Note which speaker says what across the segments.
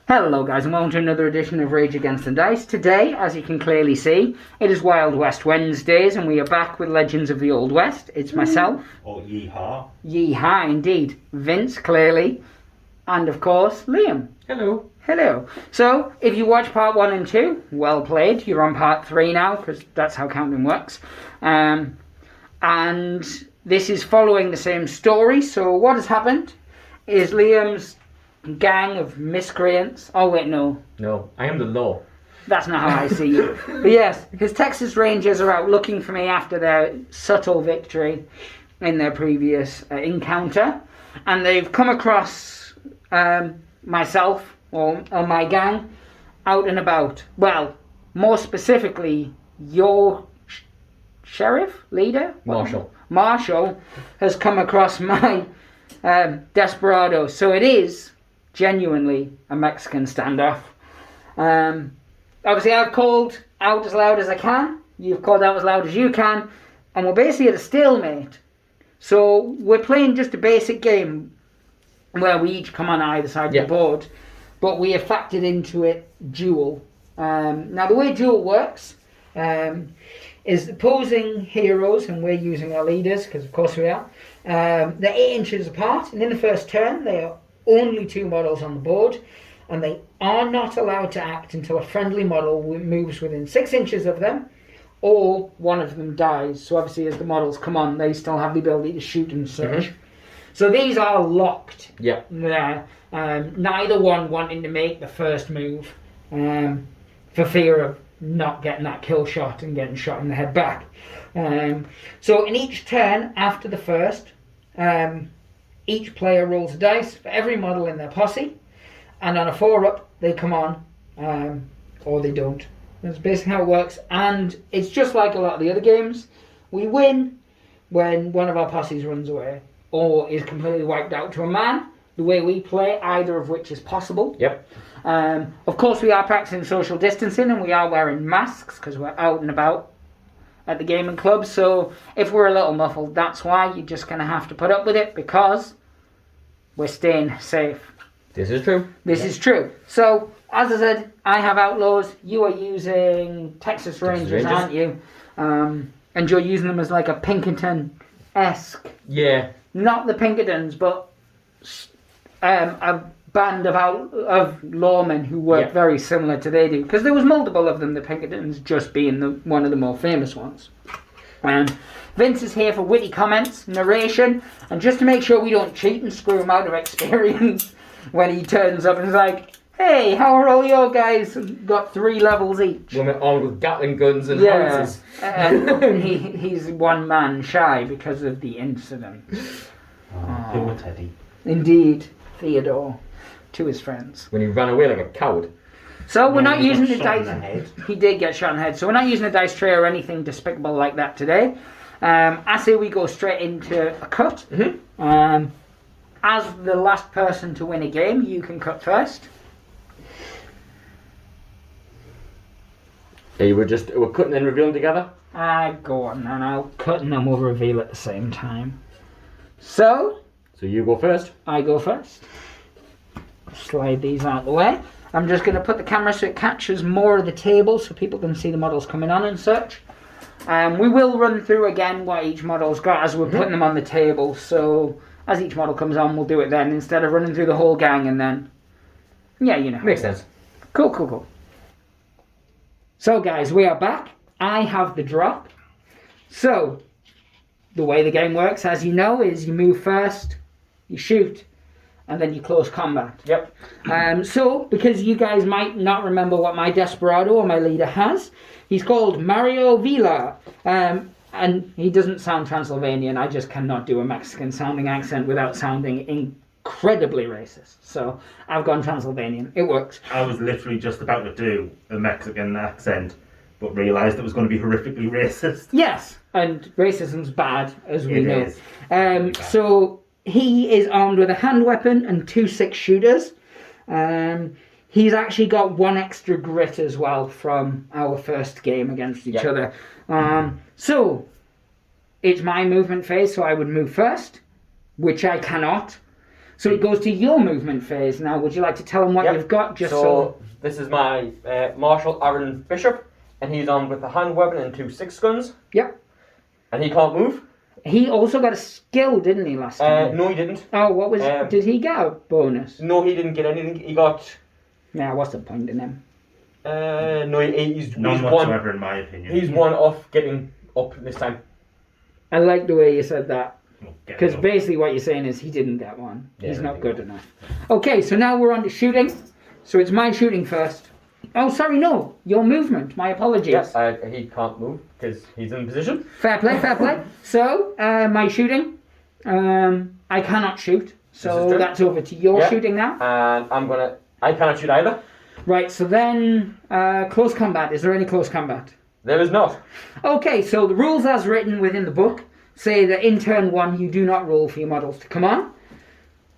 Speaker 1: Hello guys and welcome to another edition of Rage Against the Dice. Today, as you can clearly see, it is Wild West Wednesdays and we are back with Legends of the Old West. It's myself.
Speaker 2: Or yeehaw.
Speaker 1: Yeehaw indeed. Vince, clearly. And of course, Liam.
Speaker 3: Hello.
Speaker 1: Hello. So, if you watch part 1 and 2, well played. You're on part 3 now, because that's how counting works. And this is following the same story. So what has happened is Liam's gang of miscreants. Oh wait, no.
Speaker 3: No, I am the law.
Speaker 1: That's not how I see you. But yes, his Texas Rangers are out looking for me after their subtle victory in their previous encounter. And they've come across myself, or my gang, out and about. Well, more specifically, your sheriff, leader? Marshall has come across my desperado. So it is genuinely a Mexican standoff. Obviously I've called out as loud as I can, you've called out as loud as you can, and we're basically at a stalemate. So we're playing just a basic game where we each come on either side of the board, but we have factored into it duel. Now the way duel works is opposing heroes, and we're using our leaders because of course we are, they're 8 inches apart, and in the first turn they are only 2 models on the board, and they are not allowed to act until a friendly model moves within 6 inches of them, or one of them dies. So obviously as the models come on, they still have the ability to shoot and such. Mm-hmm. So these are locked.
Speaker 3: Yeah.
Speaker 1: Neither one wanting to make the first move for fear of not getting that kill shot and getting shot in the head back. So in each turn after the first, each player rolls a dice for every model in their posse, and on a 4-up they come on, or they don't. That's basically how it works, and it's just like a lot of the other games. We win when one of our posses runs away or is completely wiped out to a man. The way we play, either of which is possible.
Speaker 3: Yep.
Speaker 1: Of course we are practicing social distancing and we are wearing masks because we're out and about at the gaming club. So if we're a little muffled, that's why. You're just going to have to put up with it because we're staying safe.
Speaker 3: This is true.
Speaker 1: This is true. So, as I said, I have Outlaws. You are using Texas Rangers, aren't you? And you're using them as like a Pinkerton-esque.
Speaker 3: Yeah.
Speaker 1: Not the Pinkertons, but a band of lawmen who work very similar to they do. Because there was multiple of them, the Pinkertons just being one of the more famous ones. Vince is here for witty comments, narration, and just to make sure we don't cheat and screw him out of experience when he turns up and is like, hey, how are all your guys got 3 levels each?
Speaker 3: Women armed with Gatling guns and houses.
Speaker 1: He's one man shy because of the incident.
Speaker 2: Poor Teddy.
Speaker 1: Indeed, Theodore, to his friends.
Speaker 3: When he ran away like a coward.
Speaker 1: So we're not using the
Speaker 2: shot in
Speaker 1: dice.
Speaker 2: the head.
Speaker 1: He did get shot in the head. So we're not using a dice tray or anything despicable like that today. I say we go straight into a cut. Mm-hmm. As the last person to win a game, you can cut first.
Speaker 3: Yeah, we're cutting and revealing together?
Speaker 1: Go on, and I'll cut and then we'll reveal at the same time. So
Speaker 3: you go first. I
Speaker 1: go first. Slide these out of the way. I'm just going to put the camera so it catches more of the table so people can see the models coming on and such. We will run through again what each model's got as we're putting them on the table. So as each model comes on, we'll do it then instead of running through the whole gang and then... Yeah, you know.
Speaker 3: Makes sense.
Speaker 1: Cool. So guys, we are back. I have the drop. So, the way the game works, as you know, is you move first, you shoot, and then you close combat.
Speaker 3: Yep.
Speaker 1: So, because you guys might not remember what my desperado or my leader has, he's called Mario Vila. And he doesn't sound Transylvanian. I just cannot do a Mexican sounding accent without sounding incredibly racist. So I've gone Transylvanian. It works.
Speaker 2: I was literally just about to do a Mexican accent, but realised it was going to be horrifically racist.
Speaker 1: Yes, and racism's bad, as we know.
Speaker 2: Is.
Speaker 1: So he is armed with a hand weapon and 2 6-shooters. He's actually got 1 extra grit as well from our first game against each other. So, it's my movement phase, so I would move first, which I cannot. So it goes to your movement phase now. Would you like to tell them what
Speaker 3: Yep.
Speaker 1: you've got? Just
Speaker 3: So this is my Marshal Aaron Bishop, and he's armed with a hand weapon and 2 6-guns,
Speaker 1: Yep.
Speaker 3: and he can't move.
Speaker 1: He also got a skill, didn't he, last time?
Speaker 3: No, he didn't.
Speaker 1: Oh, what was? Did he get a bonus?
Speaker 3: No, he didn't get anything. He got.
Speaker 1: Yeah, what's the point in him?
Speaker 3: No, he's
Speaker 2: None
Speaker 3: one.
Speaker 2: whatsoever, in my opinion.
Speaker 3: He's one off getting up this time.
Speaker 1: I like the way you said that.
Speaker 2: Well, get
Speaker 1: Because
Speaker 2: up.
Speaker 1: basically what you're saying is he didn't get one.
Speaker 3: Yeah,
Speaker 1: He's
Speaker 3: I
Speaker 1: not
Speaker 3: think
Speaker 1: good
Speaker 3: so.
Speaker 1: enough. Okay, so now we're on to shooting. So it's my shooting first. Oh, sorry, no. Your movement. My apologies.
Speaker 3: Yes, he can't move because he's in position.
Speaker 1: Fair play, fair play. So, my shooting. I cannot shoot.
Speaker 3: This is
Speaker 1: So
Speaker 3: true.
Speaker 1: that's over to your
Speaker 3: Yeah.
Speaker 1: shooting now.
Speaker 3: And I cannot shoot either.
Speaker 1: Right, so then close combat. Is there any close combat?
Speaker 3: There is not.
Speaker 1: Okay, so the rules as written within the book say that in turn 1 you do not roll for your models to come on.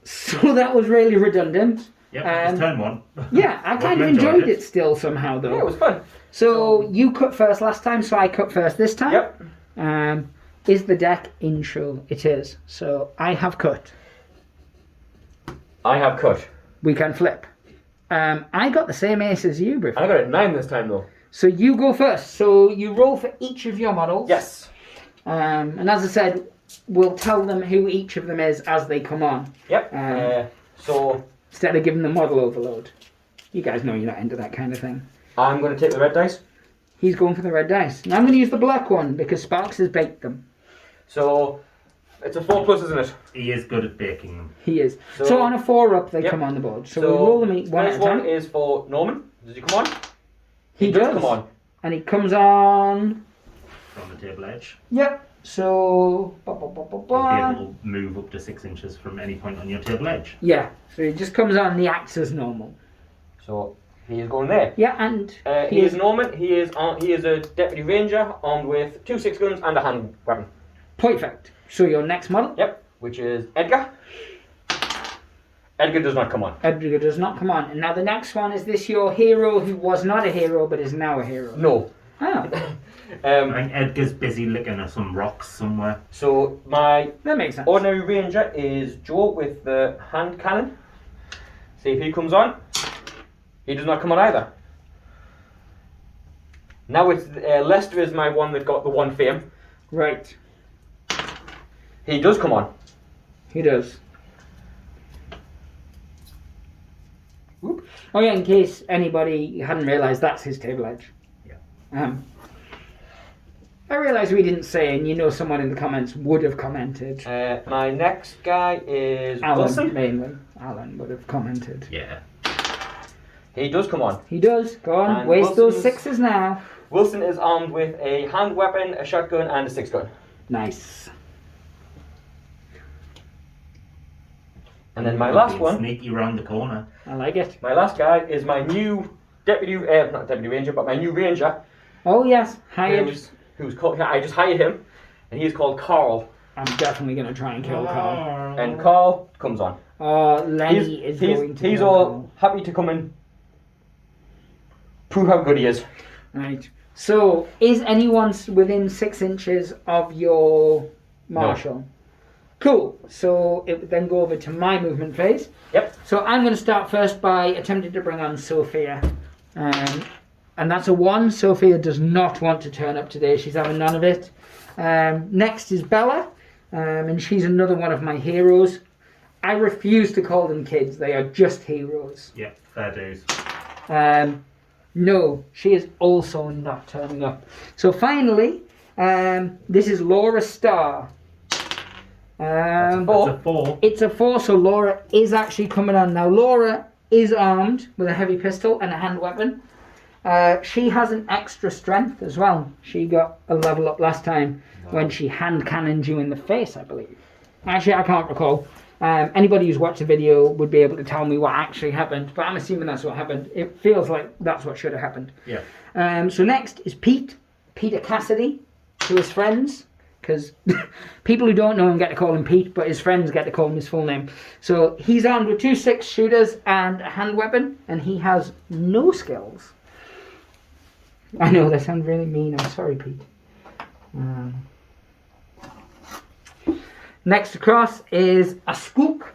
Speaker 1: So that was really redundant.
Speaker 2: Yep, it's turn 1.
Speaker 1: Yeah, I kind of enjoyed it still somehow though.
Speaker 3: Yeah, it was fun.
Speaker 1: So you cut first last time, so I cut first this time.
Speaker 3: Yep.
Speaker 1: Is the deck intro? It is. So I have cut.
Speaker 3: I have cut.
Speaker 1: We can flip. I got the same ace as you, Griffin.
Speaker 3: I got it 9 this time though.
Speaker 1: So you go first. So you roll for each of your models.
Speaker 3: Yes.
Speaker 1: And as I said, we'll tell them who each of them is as they come on.
Speaker 3: Yep. So
Speaker 1: Instead of giving them model overload. You guys know you're not into that kind of thing.
Speaker 3: I'm going to take the red dice.
Speaker 1: He's going for the red dice. Now I'm going to use the black one because Sparks has baked them.
Speaker 3: So it's a 4+, isn't it?
Speaker 2: He is good at baking them.
Speaker 1: He is. So,
Speaker 3: So-
Speaker 1: on a 4 up, they
Speaker 3: Yep.
Speaker 1: come on the board. So we'll roll them one at a
Speaker 3: first one
Speaker 1: time.
Speaker 3: is for Norman. Does he come on?
Speaker 1: He does.
Speaker 3: come on.
Speaker 1: And he comes on.
Speaker 2: From the table edge.
Speaker 1: Yep. So.
Speaker 2: You'll be able to move up to 6 inches from any point on your table edge.
Speaker 1: Yeah. So he just comes on and he acts as normal.
Speaker 3: So he is going there.
Speaker 1: Yeah, and
Speaker 3: He is Norman. He is a deputy ranger armed with 2 6-guns and a hand weapon.
Speaker 1: perfect. So your next model.
Speaker 3: Yep. Which is Edgar. Edgar does not come on.
Speaker 1: Edgar does not come on. And now the next one is this your hero who was not a hero but is now a hero.
Speaker 3: No.
Speaker 1: Ah,
Speaker 2: I think Edgar's busy licking at some rocks somewhere.
Speaker 3: So my
Speaker 1: that makes sense.
Speaker 3: ordinary ranger is Joe with the hand cannon. See if he comes on. He does not come on either. Now it's Lester is my one that got the 1 fame.
Speaker 1: Right.
Speaker 3: He does come on.
Speaker 1: He does.
Speaker 3: Whoop.
Speaker 1: Oh yeah, in case anybody hadn't realised, that's his table edge.
Speaker 2: Yeah.
Speaker 1: I realised we didn't say, and you know someone in the comments would have commented.
Speaker 3: My next guy is
Speaker 1: Alan,
Speaker 3: Wilson.
Speaker 1: mainly. Alan would have commented.
Speaker 2: Yeah.
Speaker 3: He does come on.
Speaker 1: He does. Go on,
Speaker 3: And
Speaker 1: waste those
Speaker 3: Wilson's-
Speaker 1: 6s now.
Speaker 3: Wilson is armed with a hand weapon, a shotgun, and a 6-gun.
Speaker 1: Nice.
Speaker 3: And then my last
Speaker 2: Being
Speaker 3: one,
Speaker 2: Sneaky round the corner.
Speaker 1: I like it.
Speaker 3: my last guy is my new not deputy ranger, but my new ranger.
Speaker 1: Oh yes, hired.
Speaker 3: Who's called? I just hired him, and he's called Carl.
Speaker 1: I'm definitely going to try and kill Carl.
Speaker 3: And Carl comes on.
Speaker 1: Oh, Lenny is going to
Speaker 3: He's
Speaker 1: kill
Speaker 3: all
Speaker 1: Carl.
Speaker 3: happy to come and prove how good he is.
Speaker 1: Right. So, is anyone within 6 inches of your marshal? Cool. So, it would then go over to my movement phase.
Speaker 3: Yep.
Speaker 1: So, I'm going to start first by attempting to bring on Sophia. And that's a 1. Sophia does not want to turn up today. She's having none of it. Next is Bella. And she's another one of my heroes. I refuse to call them kids. They are just heroes.
Speaker 2: Yeah, fair dues.
Speaker 1: No, she is also not turning up. So finally, this is Laura Starr.
Speaker 2: That's a 4.
Speaker 1: It's a 4, so Laura is actually coming on. Now, Laura is armed with a heavy pistol and a hand weapon. She has an extra strength as well. She got a level up last time when she hand cannoned you in the face, I believe. Actually, I can't recall. Anybody who's watched the video would be able to tell me what actually happened, but I'm assuming that's what happened. It feels like that's what should have happened.
Speaker 2: Yeah.
Speaker 1: So next is Peter Cassidy, to his friends, because people who don't know him get to call him Pete, but his friends get to call him his full name. So he's armed with 2 6-shooters and a hand weapon, and he has no skills. I know that sounds really mean. I'm sorry, Pete. Next across is a Skook.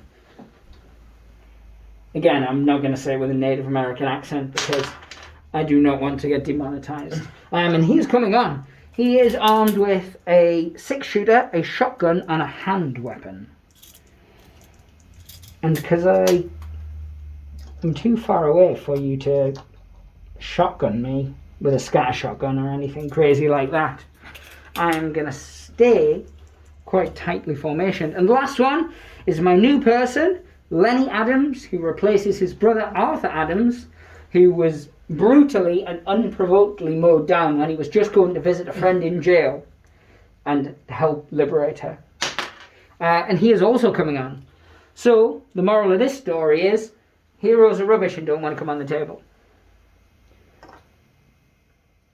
Speaker 1: Again, I'm not going to say it with a Native American accent because I do not want to get demonetized. And he's coming on. He is armed with a 6-shooter, a shotgun, and a hand weapon. And because I'm too far away for you to shotgun me with a scatter shotgun or anything crazy like that, I'm going to stay quite tightly formationed. And the last one is my new person, Lenny Adams, who replaces his brother Arthur Adams, who was brutally and unprovokedly mowed down when he was just going to visit a friend in jail and help liberate her. And he is also coming on. So, the moral of this story is, heroes are rubbish and don't want to come on the table.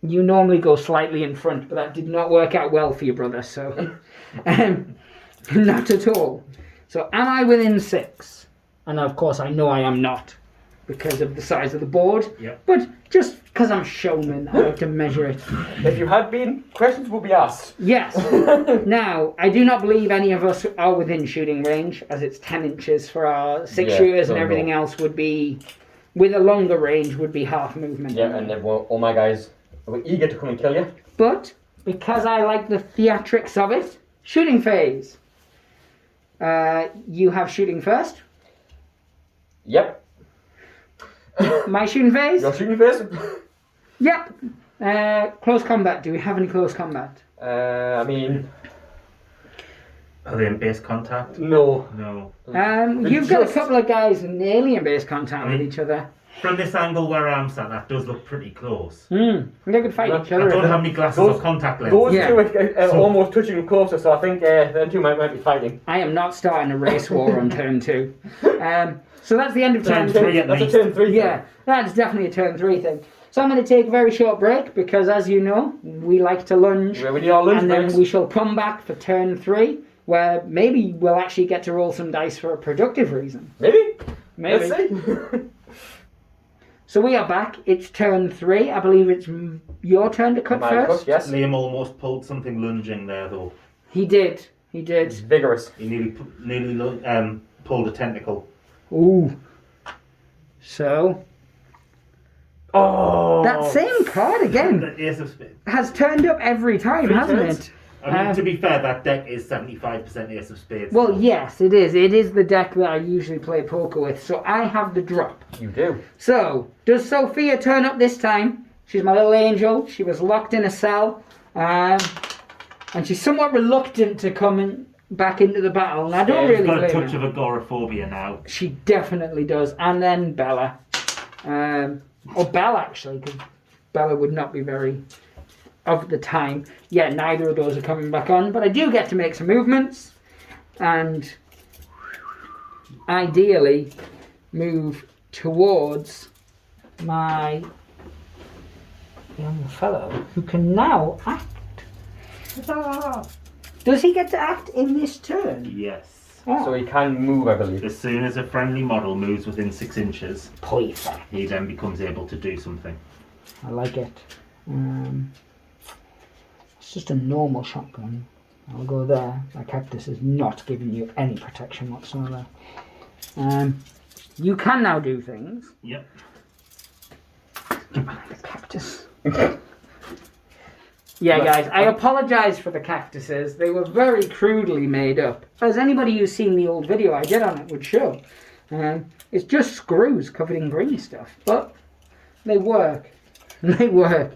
Speaker 1: You normally go slightly in front, but that did not work out well for your brother, so... not at all. So, am I within 6? And of course, I know I am not, because of the size of the board.
Speaker 2: Yep.
Speaker 1: But just because I'm showman, I like to measure it.
Speaker 3: If you had been, questions will be asked.
Speaker 1: Yes. Now, I do not believe any of us are within shooting range, as it's 10 inches for our 6-shooters, and everything else would be, with a longer range, would be half movement.
Speaker 3: Yeah, and everyone, all my guys were eager to come and kill you.
Speaker 1: But, because I like the theatrics of it, shooting phase. You have shooting first.
Speaker 3: Yep.
Speaker 1: My shooting phase?
Speaker 3: You're shooting first?
Speaker 1: Yep. Close combat. Do we have any close combat?
Speaker 3: I mean...
Speaker 2: Are they in base contact?
Speaker 3: No.
Speaker 2: No.
Speaker 1: You've got a couple of guys in alien base contact with each other.
Speaker 2: From this angle where I'm sat, that does look pretty close.
Speaker 1: They could fight each
Speaker 2: I
Speaker 1: other.
Speaker 2: don't have any glasses or contact lenses.
Speaker 3: Those two are almost touching closer, so I think them two might be fighting.
Speaker 1: I am not starting a race war on turn 2. So that's the end of turn 3.
Speaker 3: That's a turn 3.
Speaker 1: Yeah, that's definitely a turn 3 thing. So I'm going to take a very short break because, as you know, we like to lunge.
Speaker 3: Yeah, we need our lunch
Speaker 1: and
Speaker 3: breaks.
Speaker 1: then we shall come back for turn 3, where maybe we'll actually get to roll some dice for a productive reason.
Speaker 3: Maybe.
Speaker 1: Maybe.
Speaker 3: Let's see.
Speaker 1: So we are back. It's turn 3. I believe it's your turn to cut first.
Speaker 3: Yes.
Speaker 2: Liam almost pulled something lunging there, though.
Speaker 1: He did.
Speaker 3: It's vigorous.
Speaker 2: He nearly pulled a tentacle.
Speaker 1: Ooh. So...
Speaker 3: Oh!
Speaker 1: That same card again
Speaker 2: The Ace of Spades.
Speaker 1: has turned up every time, hasn't it?
Speaker 2: I mean, to be fair, that deck is 75% Ace of Spades.
Speaker 1: Well, yes, it is. It is the deck that I usually play poker with, so I have the drop.
Speaker 3: You do.
Speaker 1: So, does Sophia turn up this time? She's my little angel. She was locked in a cell, and she's somewhat reluctant to come back into the battle, and I don't really
Speaker 2: She's got a
Speaker 1: blame
Speaker 2: touch
Speaker 1: her.
Speaker 2: of agoraphobia now.
Speaker 1: She definitely does. And then Bella. Or Belle, actually, because Bella would not be very of the time. Yeah, neither of those are coming back on, but I do get to make some movements, and ideally move towards my young fellow, who can now act. Does he get to act in this turn?
Speaker 2: Yes.
Speaker 1: Oh.
Speaker 3: So he can move, I believe.
Speaker 2: As soon as a friendly model moves within 6 inches,
Speaker 1: Perfect.
Speaker 2: he then becomes able to do something.
Speaker 1: I like it. It's just a normal shotgun. I'll go there. My cactus is not giving you any protection whatsoever. You can now do things.
Speaker 2: Yep.
Speaker 1: Give me the cactus. Yeah, guys, I apologise for the cactuses. They were very crudely made up. As anybody who's seen the old video I did on it would show. It's just screws covered in green stuff. But they work. They work.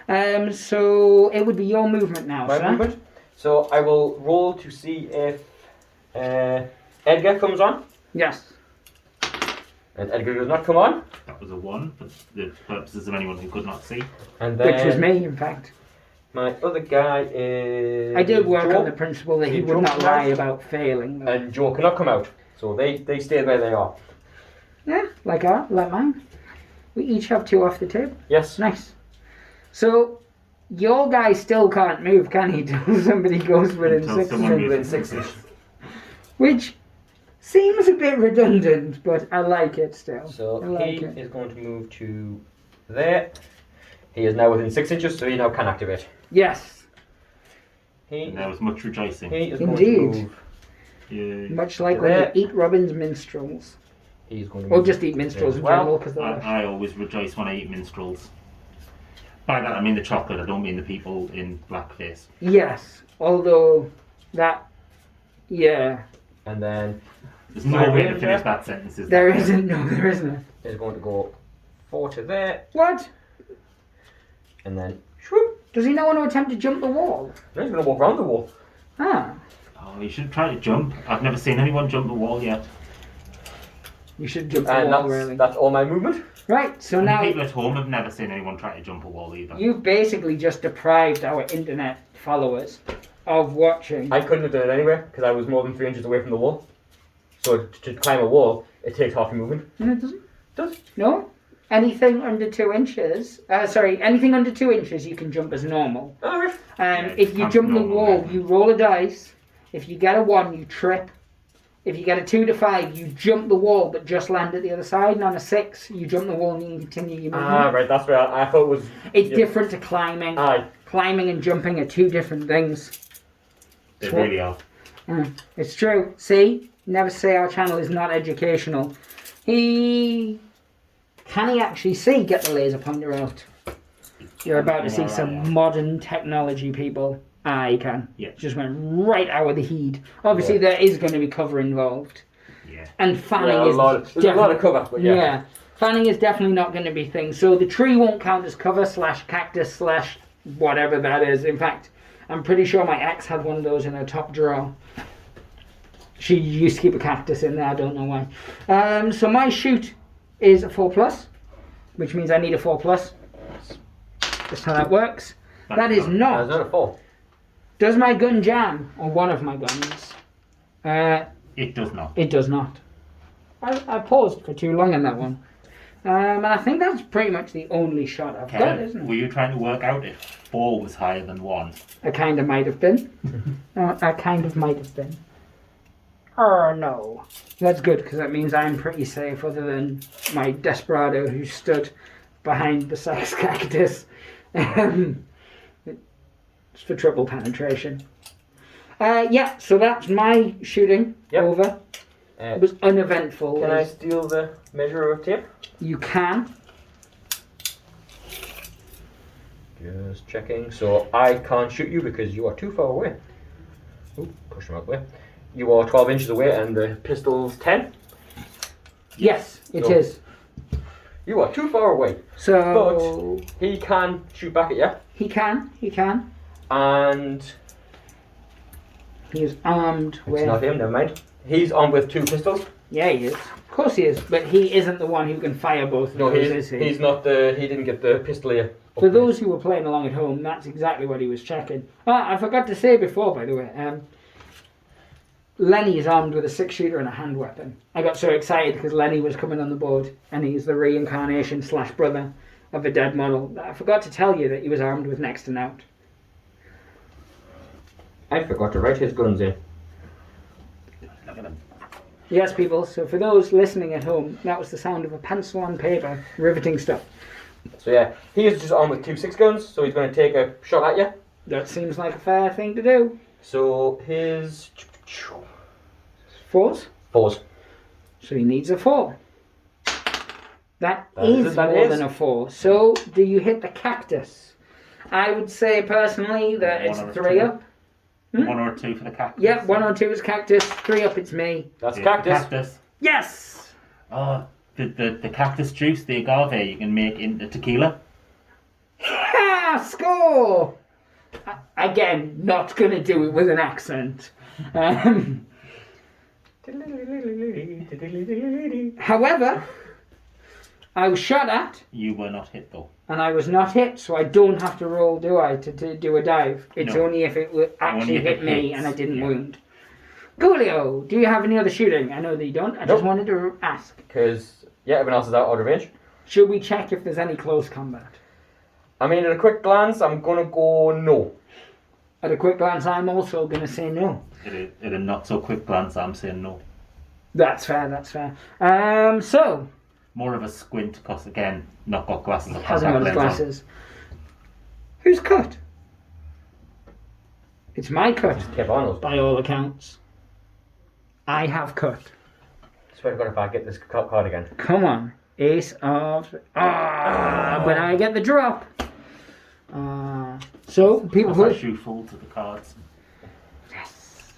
Speaker 1: So it would be your movement now,
Speaker 3: My
Speaker 1: sir.
Speaker 3: movement. So I will roll to see if Edgar comes on.
Speaker 1: Yes.
Speaker 3: And Edgar does not come on.
Speaker 2: That was a 1 for the purposes of anyone who could not see.
Speaker 3: And then
Speaker 1: Which was me, in fact.
Speaker 3: my other guy is...
Speaker 1: I did work
Speaker 3: Joe.
Speaker 1: on the principle that he
Speaker 3: Joe
Speaker 1: would not
Speaker 3: come
Speaker 1: lie
Speaker 3: out?
Speaker 1: about failing. Though.
Speaker 3: And Joe cannot come out. So they stay where they are.
Speaker 1: Yeah, like mine. We each have 2 off the table.
Speaker 3: Yes.
Speaker 1: Nice. So, your guy still can't move, can he, till somebody goes within
Speaker 2: Until
Speaker 1: 6
Speaker 2: someone
Speaker 1: inches?
Speaker 3: Within 6 inches.
Speaker 1: Which seems a bit redundant, but I like it still.
Speaker 3: So
Speaker 1: I like
Speaker 3: he
Speaker 1: it.
Speaker 3: is going to move to there. He is now within 6 inches, so he now can activate.
Speaker 1: Yes,
Speaker 3: He,
Speaker 2: And there was much rejoicing.
Speaker 3: he is
Speaker 1: Indeed.
Speaker 3: going to move.
Speaker 2: Yay.
Speaker 1: much like when
Speaker 3: There.
Speaker 1: you eat Robin's minstrels.
Speaker 3: He's going to
Speaker 1: Or
Speaker 3: move
Speaker 1: just eat minstrels in
Speaker 3: well.
Speaker 1: general, because they're...
Speaker 2: I always rejoice when I eat minstrels. By that I mean the chocolate, I don't mean the people in blackface.
Speaker 1: Yes, although that... Yeah.
Speaker 3: And then
Speaker 2: There's no way to finish that sentence, is
Speaker 1: There
Speaker 2: there?
Speaker 1: isn't, no, there isn't.
Speaker 3: is going to go 4 to there,
Speaker 1: What?
Speaker 3: and then swoop.
Speaker 1: Does he not want to attempt to jump the wall?
Speaker 3: No, he's going to walk around the wall.
Speaker 1: Ah.
Speaker 2: Oh, you should try to jump. I've never seen anyone jump the wall yet.
Speaker 1: You should jump the
Speaker 3: And
Speaker 1: wall, really.
Speaker 3: that's all my movement.
Speaker 1: Right, so
Speaker 2: And
Speaker 1: now
Speaker 2: people at home have never seen anyone try to jump a wall either.
Speaker 1: you've basically just deprived our internet followers of watching.
Speaker 3: I couldn't have done it anyway because I was more than 3 inches away from the wall. So to climb a wall, it takes half your movement.
Speaker 1: No, it doesn't.
Speaker 3: Does?
Speaker 1: No? Anything under 2 inches, anything under 2 inches you can jump as normal.
Speaker 3: Alright.
Speaker 1: If you
Speaker 2: can't
Speaker 1: jump the
Speaker 2: normal,
Speaker 1: wall,
Speaker 2: yeah.
Speaker 1: you roll a dice. If you get a 1, you trip. If you get a 2 to 5, you jump the wall but just land at the other side. And on a 6, you jump the wall and you can continue your movement.
Speaker 3: Ah, right, that's right. I thought it was...
Speaker 1: It's
Speaker 3: yeah.
Speaker 1: different to climbing.
Speaker 3: Aye.
Speaker 1: Climbing and jumping are 2 different things.
Speaker 2: They really are.
Speaker 1: It's true. See? Never say our channel is not educational. Can he actually see? Get the laser pointer out. You're about to see some modern technology, people. He can.
Speaker 2: Yeah.
Speaker 1: Just went right out of the heat. Obviously, there is going to be cover involved.
Speaker 2: Yeah.
Speaker 1: And fanning
Speaker 3: Yeah,
Speaker 1: is
Speaker 3: there's a lot of cover, but yeah.
Speaker 1: Fanning is definitely not going to be thing. So the tree won't count as cover / cactus / whatever that is. In fact, I'm pretty sure my ex had one of those in her top drawer. She used to keep a cactus in there. I don't know why. So my shoot is a 4+, which means I need a 4+. That's how that works. That is
Speaker 3: That's
Speaker 1: not.
Speaker 3: not a 4.
Speaker 1: Does my gun jam on one of my guns?
Speaker 2: It does not.
Speaker 1: It does not. I paused for too long on that one. And I think that's pretty much the only shot I've got, isn't it?
Speaker 2: Were you trying to work out if 4 was higher than 1?
Speaker 1: I kind of might have been. I kind of might have been. Oh no. That's good, because that means I'm pretty safe, other than my desperado who stood behind the sex cactus. It's for triple penetration. So that's my shooting.
Speaker 3: Yep.
Speaker 1: Over. It was uneventful.
Speaker 3: Can I steal the measure of tape?
Speaker 1: You can.
Speaker 3: Just checking. So I can't shoot you because you are too far away. Oop, push them out the way. You are 12 inches away and the pistol's 10.
Speaker 1: Yes, it is.
Speaker 3: You are too far away.
Speaker 1: So
Speaker 3: But he can shoot back at you.
Speaker 1: he can.
Speaker 3: And
Speaker 1: He is armed
Speaker 3: it's
Speaker 1: with.
Speaker 3: not him, never mind. He's armed with 2 pistols.
Speaker 1: Yeah, he is. Of course he is, but he isn't the one who can fire both of
Speaker 3: No,
Speaker 1: those, is he?
Speaker 3: he's not he didn't get the pistol here.
Speaker 1: For those who were playing along at home, that's exactly what he was checking. I forgot to say before, by the way, Lenny is armed with a 6-shooter and a hand weapon. I got so excited because Lenny was coming on the board, and he's the reincarnation / brother of a dead model. I forgot to tell you that he was armed with next to nought.
Speaker 3: I forgot to write his guns in.
Speaker 2: Look at them.
Speaker 1: Yes, people, so for those listening at home, that was the sound of a pencil on paper riveting stuff.
Speaker 3: So yeah, he is just armed with 2 6-guns, so he's going to take a shot at you.
Speaker 1: That seems like a fair thing to do.
Speaker 3: So his
Speaker 1: 4s?
Speaker 3: 4s.
Speaker 1: So he needs a 4. That is more than a 4. So, do you hit the cactus? I would say personally that it's 3 up.
Speaker 2: 1 or 2 for the cactus.
Speaker 1: Yeah, 1 or 2 is cactus, 3 up it's me.
Speaker 3: That's
Speaker 2: Yeah,
Speaker 3: cactus.
Speaker 1: Yes!
Speaker 2: Oh, the cactus juice, the agave, you can make into tequila.
Speaker 1: Ha! Score! Again, not gonna do it with an accent. However, I was shot at,
Speaker 2: You were not hit though.
Speaker 1: and I was not hit, so I don't have to roll, do I, to do a dive? It's
Speaker 2: No.
Speaker 1: only if it would actually
Speaker 2: Only if
Speaker 1: hit
Speaker 2: it
Speaker 1: me
Speaker 2: hits,
Speaker 1: and I didn't
Speaker 2: yeah.
Speaker 1: wound. Coolio, do you have any other shooting? I know that you don't. I just
Speaker 3: Nope.
Speaker 1: wanted to ask.
Speaker 3: Because, yeah, everyone else is out of range.
Speaker 1: Should we check if there's any close combat?
Speaker 3: I mean, at a quick glance, I'm going to go no.
Speaker 1: At a quick glance, I'm also going to say no.
Speaker 2: At a not so quick glance, I'm saying no.
Speaker 1: That's fair, that's fair. So,
Speaker 2: More of a squint, because again, not got glasses or
Speaker 1: hasn't got his
Speaker 2: contact lens
Speaker 1: glasses. Who's cut? It's my cut,
Speaker 3: Kevanos.
Speaker 1: by all accounts. I have cut.
Speaker 3: Swear to God if I get this card again.
Speaker 1: Come on. Ace of... but I get the drop. So, people
Speaker 2: Plus I
Speaker 1: who...
Speaker 2: shoe full to the cards.
Speaker 1: Yes.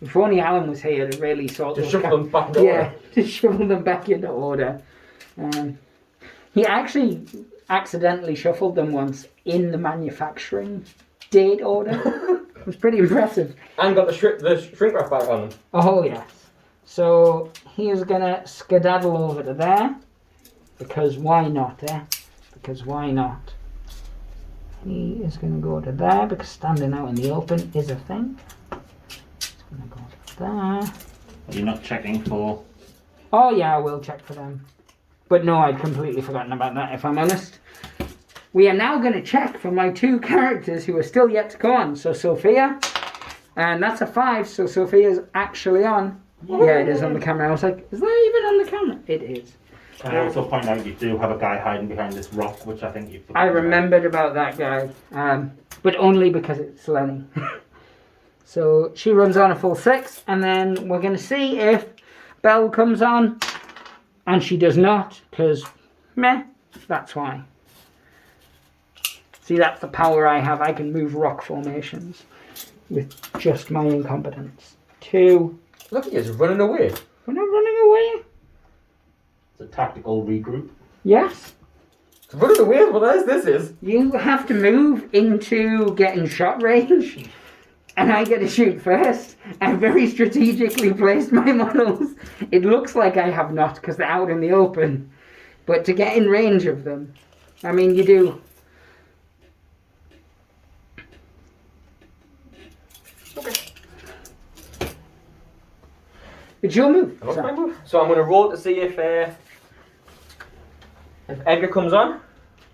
Speaker 1: If only Alan was here to really sort
Speaker 3: Just
Speaker 1: those
Speaker 3: shuffle them back into
Speaker 1: Yeah,
Speaker 3: order.
Speaker 1: to shuffle them back into order. He actually accidentally shuffled them once in the manufacturing date order. It was pretty impressive.
Speaker 3: And got the shrink wrap back on them.
Speaker 1: Oh, yes. So, he is going to skedaddle over to there. Because why not, eh? Because why not? He is going to go to there because standing out in the open is a thing. He's going to go to there.
Speaker 2: Are you not checking for...
Speaker 1: Oh yeah, I will check for them. But no, I'd completely forgotten about that if I'm honest. We are now going to check for my two characters who are still yet to come on. So Sophia, and that's a 5, so Sophia's actually on. Yeah, it is on the camera. I was like, is that even on the camera? It is.
Speaker 2: Can I also point out you do have a guy hiding behind this rock, which I think you've...
Speaker 1: I remembered about that guy, but only because it's Lenny. So she runs on a full 6, and then we're going to see if Belle comes on, and she does not, because meh, that's why. See, that's the power I have. I can move rock formations with just my incompetence. 2.
Speaker 3: Look, he is running away.
Speaker 1: We're not running away.
Speaker 2: It's a tactical regroup.
Speaker 1: Yes.
Speaker 3: It's running away is what this is.
Speaker 1: You have to move into getting shot range, and I get to shoot first. I've very strategically placed my models. It looks like I have not, because they're out in the open. But to get in range of them, I mean, you do.
Speaker 3: Okay.
Speaker 1: It's your move.
Speaker 3: That's my move. So I'm going to roll to see if Edgar comes on.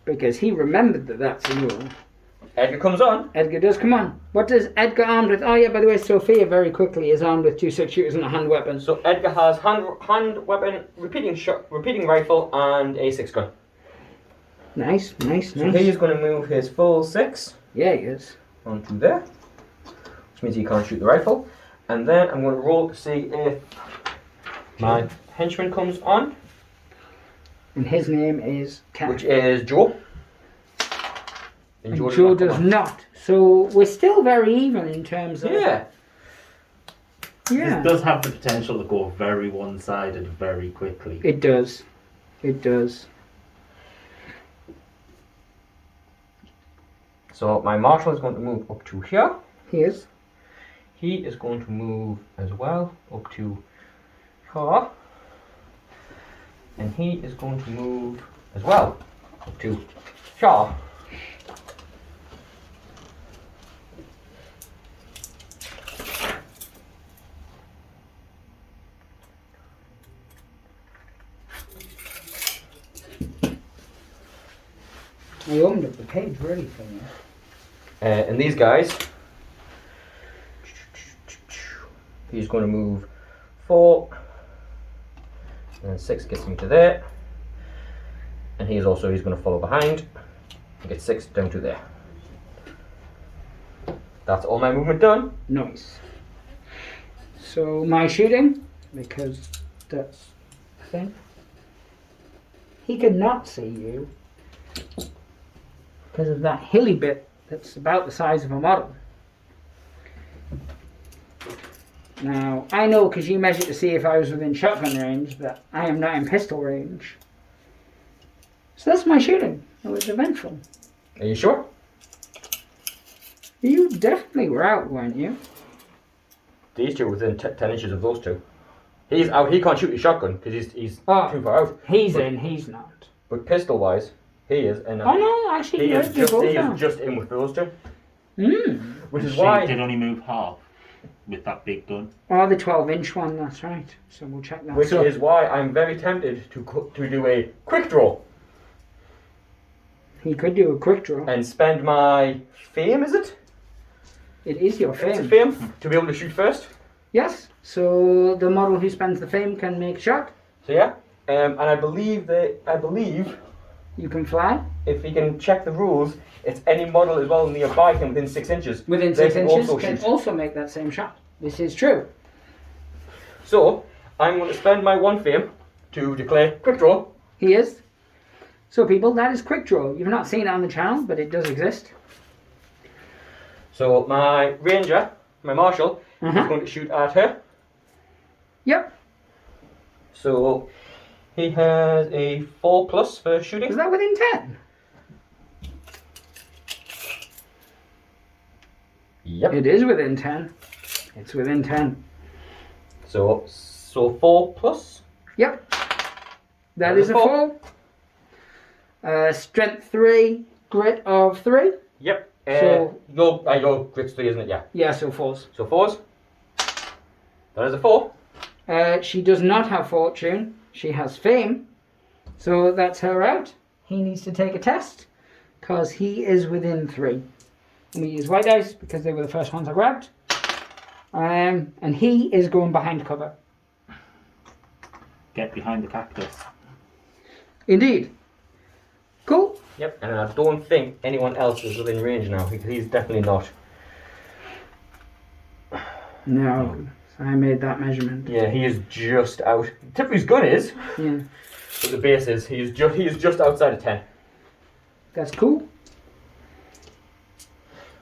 Speaker 1: Because he remembered that that's a rule.
Speaker 3: Edgar comes on.
Speaker 1: Edgar does come on. What does Edgar armed with? Oh yeah, by the way, Sophia very quickly is armed with 2 6-shooters and a hand weapon.
Speaker 3: So Edgar has hand weapon, repeating rifle, and a 6-gun.
Speaker 1: Nice, nice,
Speaker 3: So
Speaker 1: nice.
Speaker 3: he is going to move his full 6
Speaker 1: Yeah, he is.
Speaker 3: onto there, which means he can't shoot the rifle. And then I'm going to roll to see if my henchman comes on,
Speaker 1: And his name is Ken.
Speaker 3: which is Joe.
Speaker 1: And Joe does not. So we're still very even in terms of...
Speaker 3: Yeah.
Speaker 1: Yeah.
Speaker 2: This does have the potential to go very one-sided very quickly.
Speaker 1: It does. It does.
Speaker 3: So my marshal is going to move up to here.
Speaker 1: He is.
Speaker 3: He is going to move as well up to here. And he is going to move as well up to here.
Speaker 1: I opened up the page ready for you.
Speaker 3: And these guys, he's going to move 4, and 6 gets him to there, and he's going to follow behind and get 6 down to there. That's all my movement done.
Speaker 1: Nice. So my shooting, because that's the thing. He could not see you because of that hilly bit that's about the size of a model. Now, I know because you measured to see if I was within shotgun range, but I am not in pistol range. So that's my shooting. It was eventful.
Speaker 3: Are you sure?
Speaker 1: You definitely were out, weren't you?
Speaker 3: These two are within 10 inches of those two. He's out. He can't shoot his shotgun because he's too far out.
Speaker 1: He's in, he's not.
Speaker 3: But pistol wise, he is. And
Speaker 1: Oh no, actually,
Speaker 3: he is
Speaker 1: you're both
Speaker 3: he
Speaker 1: out.
Speaker 3: is just in with those two.
Speaker 1: Mm.
Speaker 3: Which is
Speaker 2: She
Speaker 3: why.
Speaker 2: did only move half with that big gun.
Speaker 1: Oh, the 12-inch one, that's right. So we'll check that.
Speaker 3: Which
Speaker 1: So-
Speaker 3: is why I'm very tempted to do a quick draw
Speaker 1: He could do a quick draw.
Speaker 3: and spend my fame. Is it?
Speaker 1: It is your
Speaker 3: It's a
Speaker 1: fame.
Speaker 3: fame to be able to shoot first.
Speaker 1: Yes. So the model who spends the fame can make a shot.
Speaker 3: So yeah, and I believe
Speaker 1: You can fly
Speaker 3: if he can check the rules, it's any model as well nearby him within 6 inches.
Speaker 1: within
Speaker 3: They
Speaker 1: 6
Speaker 3: can
Speaker 1: inches.
Speaker 3: also
Speaker 1: Can
Speaker 3: shoot.
Speaker 1: also make that same shot. This is true.
Speaker 3: So I'm going to spend my 1 fame to declare quick draw.
Speaker 1: He is. So people, that is quick draw. You've not seen it on the channel, but it does exist.
Speaker 3: So my ranger, my marshal, is going to shoot at her.
Speaker 1: Yep.
Speaker 3: So he has a 4+ for shooting.
Speaker 1: Is that within 10?
Speaker 3: Yep.
Speaker 1: It is within 10. It's within 10.
Speaker 3: So 4+.
Speaker 1: Yep. That is a 4. Strength 3, grit of 3.
Speaker 3: Yep.
Speaker 1: So
Speaker 3: your grit's 3, isn't it? Yeah.
Speaker 1: Yeah, so 4s.
Speaker 3: So 4s. That is a 4.
Speaker 1: She does not have fortune. She has fame. So that's her out. He needs to take a test because he is within 3. And we use white dice because they were the first ones I grabbed. And he is going behind cover.
Speaker 2: Get behind the cactus.
Speaker 1: Indeed. Cool.
Speaker 3: Yep. And I don't think anyone else is within range now. He's definitely not.
Speaker 1: No, I made that measurement.
Speaker 3: Yeah, he is just out. Tip of his gun is,
Speaker 1: Yeah,
Speaker 3: but the base is he is just outside of 10.
Speaker 1: that's cool.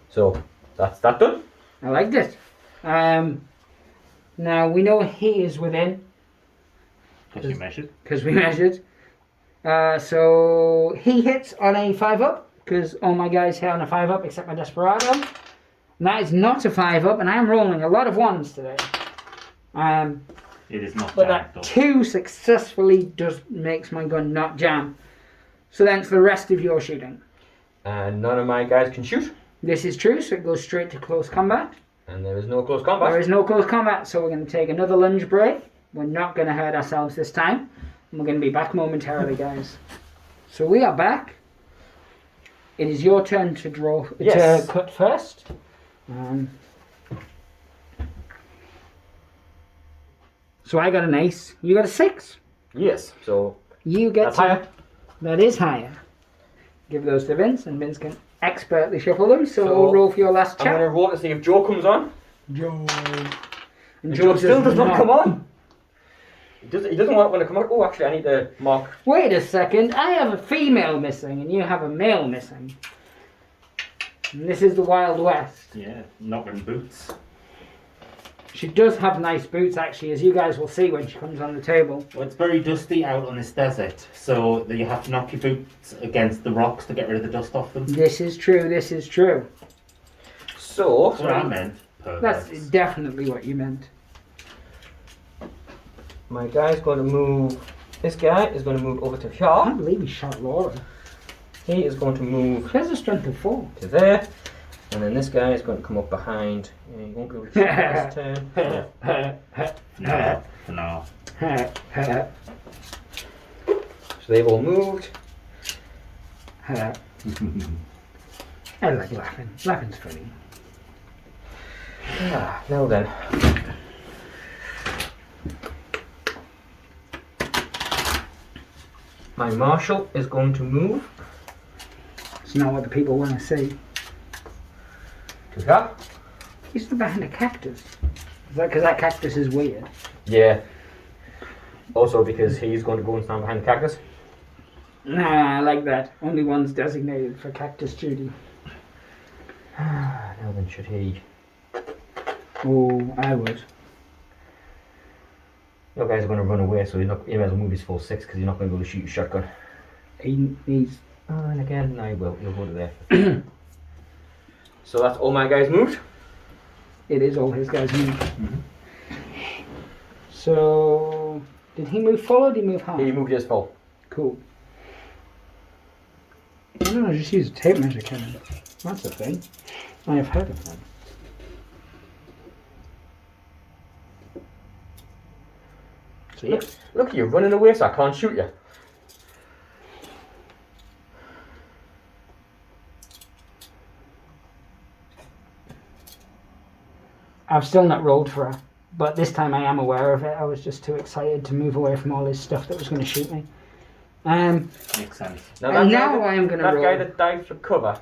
Speaker 3: So that's that done.
Speaker 1: I liked it. Now we know he is within
Speaker 2: Because you measured.
Speaker 1: because we measured. So he hits on a 5-up because all my guys hit on a 5-up except my Desperado. And that is not a 5-up, and I am rolling a lot of 1s today.
Speaker 2: It is not
Speaker 1: But
Speaker 2: jacked
Speaker 1: that
Speaker 2: up.
Speaker 1: 2 successfully makes my gun not jam. So then for the rest of your shooting.
Speaker 3: And none of my guys can shoot.
Speaker 1: This is true, so it goes straight to close combat.
Speaker 3: And there is no close combat.
Speaker 1: There is no close combat, so we're going to take another lunge break. We're not going to hurt ourselves this time. And we're going to be back momentarily, guys. So we are back. It is your turn to draw,
Speaker 3: Yes.
Speaker 1: to cut first. So I got an ace. You got a 6.
Speaker 3: Yes. So
Speaker 1: You get
Speaker 3: that's higher.
Speaker 1: That is higher. Give those to Vince, and Vince can expertly shuffle them. So,
Speaker 3: So,
Speaker 1: we'll roll for your last
Speaker 3: I'm going
Speaker 1: chat.
Speaker 3: to roll to see if Joe comes on.
Speaker 1: Joe. And
Speaker 3: Joe still does not come on. He doesn't want to come on. Oh, actually, I need to mark.
Speaker 1: Wait a second. I have a female missing, and you have a male missing. And this is the Wild West.
Speaker 2: Yeah, not wearing boots.
Speaker 1: She does have nice boots, actually, as you guys will see when she comes on the table.
Speaker 2: Well, it's very dusty out on this desert, so that you have to knock your boots against the rocks to get rid of the dust off them.
Speaker 1: This is true. This is true.
Speaker 3: So
Speaker 2: That's what I meant.
Speaker 1: That's
Speaker 2: Perverts.
Speaker 1: definitely what you meant.
Speaker 3: my guy's going to move. This guy is going to move over to
Speaker 1: I
Speaker 3: here.
Speaker 1: can't believe he shot Laura.
Speaker 3: He is going to move
Speaker 1: She has a strength of 4.
Speaker 3: to there. And then this guy is going to come up behind. Yeah, he won't be able to shoot this turn.
Speaker 2: No.
Speaker 3: So they've all moved.
Speaker 1: I like laughing. Laughing's funny.
Speaker 3: Ah, now then. My marshal is going to move
Speaker 1: It's not what the people want to see.
Speaker 3: to here.
Speaker 1: He's behind a cactus. Is that because that cactus is weird?
Speaker 3: Yeah. Also because he's going to go and stand behind the cactus.
Speaker 1: Nah, I like that. Only one's designated for cactus duty.
Speaker 3: Now then, should he?
Speaker 1: Oh, I would.
Speaker 3: Your guy's going to run away, so he might as well move his full 6 because he's not going to be able to shoot your shotgun.
Speaker 1: He's.
Speaker 3: Oh, and again, no, he will. He'll go to there. So that's all my guys moved.
Speaker 1: It is all his guys move. So, did he move full or did he move half?
Speaker 3: He moved his full.
Speaker 1: Cool. I don't know, just use a tape measure cannon. That's a thing. I have heard of that. So yeah.
Speaker 3: Look at you running away, so I can't shoot you.
Speaker 1: I've still not rolled for her, but this time I am aware of it. I was just too excited to move away from all his stuff that was going to shoot me.
Speaker 2: Makes sense.
Speaker 1: And now I am gonna
Speaker 3: That
Speaker 1: roll.
Speaker 3: guy that died for cover.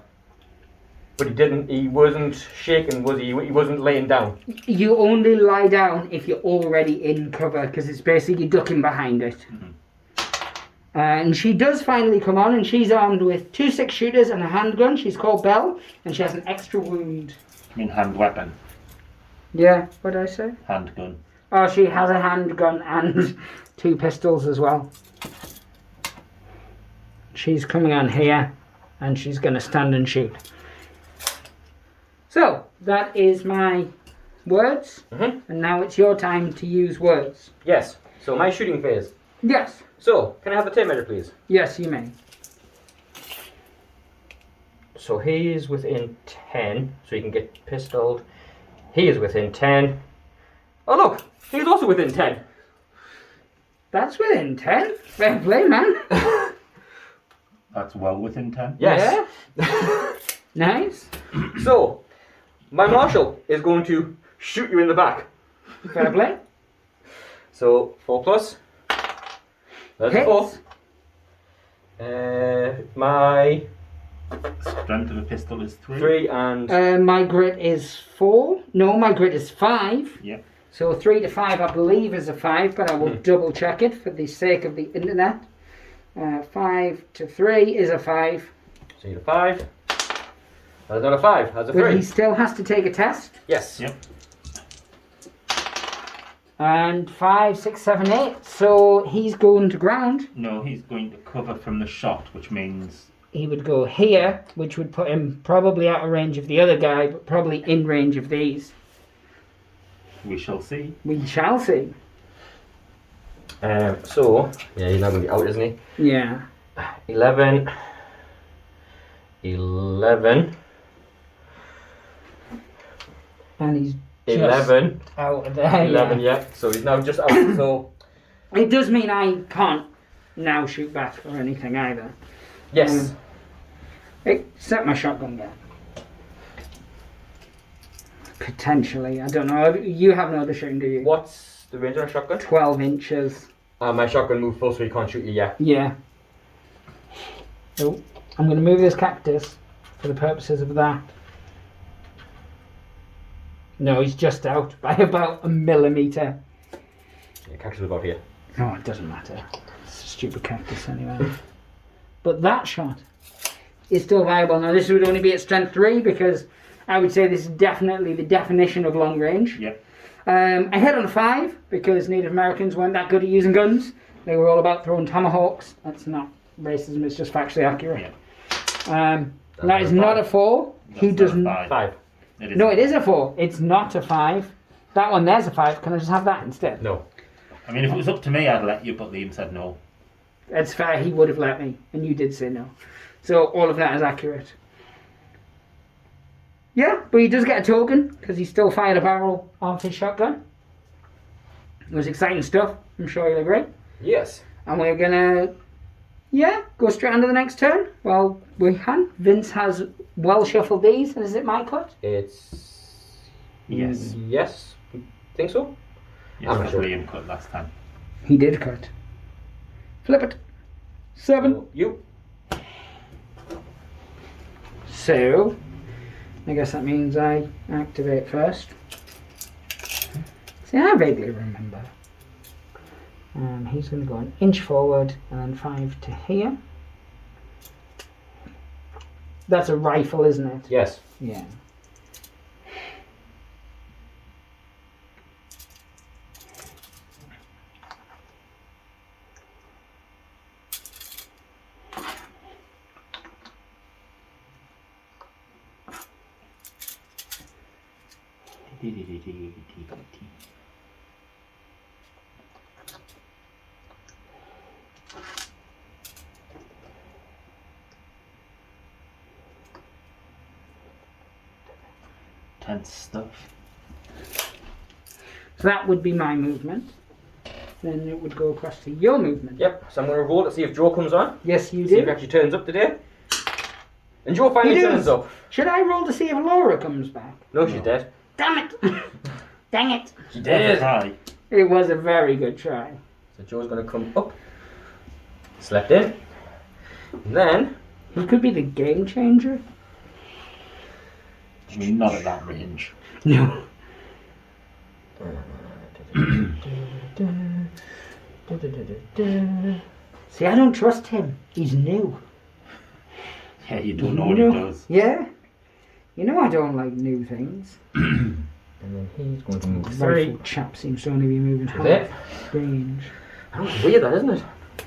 Speaker 3: But he didn't. He wasn't shaking, was he? He wasn't laying down.
Speaker 1: You only lie down if you're already in cover, because it's basically ducking behind it. And she does finally come on, and she's armed with 2 6-shooters and a handgun. She's called Belle, and she has an extra wound.
Speaker 2: I mean, hand weapon.
Speaker 1: Yeah, what did I say?
Speaker 2: Handgun.
Speaker 1: Oh, she has a handgun and 2 pistols as well. She's coming on here, and she's going to stand and shoot. So, that is my words, and now it's your time to use words.
Speaker 3: Yes. So my shooting phase.
Speaker 1: Yes.
Speaker 3: So, can I have the tape measure, please?
Speaker 1: Yes, you may.
Speaker 3: So he is within 10, so he can get pistoled. He is within 10. Oh look, he's also within 10.
Speaker 1: That's within 10. Fair play, man.
Speaker 2: That's well within 10.
Speaker 3: Yes.
Speaker 1: Yeah. Nice.
Speaker 3: So, my marshal is going to shoot you in the back.
Speaker 1: Fair play.
Speaker 3: So, 4 plus. That's
Speaker 1: Hits.
Speaker 3: 4. My
Speaker 2: Strength of a pistol is 3.
Speaker 3: 3 and...
Speaker 1: My grit is 4. No, my grit is 5.
Speaker 2: Yep.
Speaker 1: So 3 to 5, I believe, is a 5, but I will double check it for the sake of the internet. 5 to 3 is a 5.
Speaker 3: So you're a 5. That's not a 5, that's a
Speaker 1: But
Speaker 3: 3.
Speaker 1: he still has to take a test.
Speaker 3: Yes.
Speaker 2: Yep.
Speaker 1: And 5, 6, 7, 8. So he's going to ground.
Speaker 2: No, he's going to cover from the shot, which means
Speaker 1: He would go here, which would put him probably out of range of the other guy, but probably in range of these.
Speaker 2: we shall see.
Speaker 1: We shall see.
Speaker 3: So, yeah, he's not going to be out, isn't he?
Speaker 1: Yeah.
Speaker 3: 11. 11.
Speaker 1: And he's just
Speaker 3: 11.
Speaker 1: out of there.
Speaker 3: 11,
Speaker 1: yeah.
Speaker 3: yeah. So he's now just out. So,
Speaker 1: It does mean I can't now shoot back or anything either.
Speaker 3: yes.
Speaker 1: Except my shotgun gun. Potentially. I don't know. You have no other shooting, do you?
Speaker 3: What's the range on a shotgun?
Speaker 1: 12 inches.
Speaker 3: My shotgun moved full, so he can't shoot you yet.
Speaker 1: Yeah. So I'm going to move this cactus for the purposes of that. No, he's just out by about a millimetre.
Speaker 3: Yeah, cactus is about here.
Speaker 1: No, it doesn't matter. It's a stupid cactus anyway. But that shot is still viable. Now this would only be at strength 3 because I would say this is definitely the definition of long range.
Speaker 2: Yep.
Speaker 1: I hit on a 5 because Native Americans weren't that good at using guns. They were all about throwing tomahawks. That's not racism, it's just factually accurate.
Speaker 2: Yep.
Speaker 1: That is not a 4. He
Speaker 2: That's not a
Speaker 1: doesn't.
Speaker 2: 5.
Speaker 3: 5.
Speaker 1: No, it is a 4. It's not a 5. That one there's a 5. Can I just have that instead?
Speaker 3: No.
Speaker 2: I mean, if it was up to me, I'd let you, but Liam said no.
Speaker 1: It's fair, he would have let me, and you did say no. So all of that is accurate. Yeah, but he does get a token, because he still fired a barrel off his shotgun. It was exciting stuff, I'm sure you'll agree.
Speaker 3: Yes.
Speaker 1: And we're gonna, go straight on to the next turn. Well, we can. Vince has well shuffled these, and is it my cut?
Speaker 3: It's...
Speaker 2: Yes.
Speaker 3: Yes. Think so?
Speaker 2: Yes,
Speaker 3: I'm
Speaker 2: that's
Speaker 3: sure.
Speaker 2: Liam cut last time.
Speaker 1: He did cut. Flip it. 7.
Speaker 3: So, you.
Speaker 1: So, I guess that means I activate first. See, I vaguely remember. He's going to go an inch forward and then 5 to here. That's a rifle, isn't it?
Speaker 3: Yes.
Speaker 1: Yeah.
Speaker 2: Tense stuff.
Speaker 1: So that would be my movement. Then it would go across to your movement.
Speaker 3: Yep. So I'm going to roll to see if Joe comes on.
Speaker 1: Yes, you
Speaker 3: See if he
Speaker 1: do.
Speaker 3: actually turns up today. And Joe finally
Speaker 1: He
Speaker 3: turns
Speaker 1: does.
Speaker 3: up.
Speaker 1: Should I roll to see if Laura comes back?
Speaker 3: No, she's dead.
Speaker 1: Damn it! Dang it!
Speaker 3: She
Speaker 2: There's a try.
Speaker 1: It was a very good try.
Speaker 3: So Joe's going to come up. Slept in. And then...
Speaker 1: He could be the game changer.
Speaker 2: I mean, not at that range.
Speaker 1: No. See, I don't trust him. He's new.
Speaker 2: Yeah, you don't know what he does.
Speaker 1: Yeah. You know I don't like new things.
Speaker 3: And then he's going to move
Speaker 1: Rifle
Speaker 3: 3.
Speaker 1: chap seems to only be moving
Speaker 3: There.
Speaker 1: half range.
Speaker 3: That's weird, that isn't it?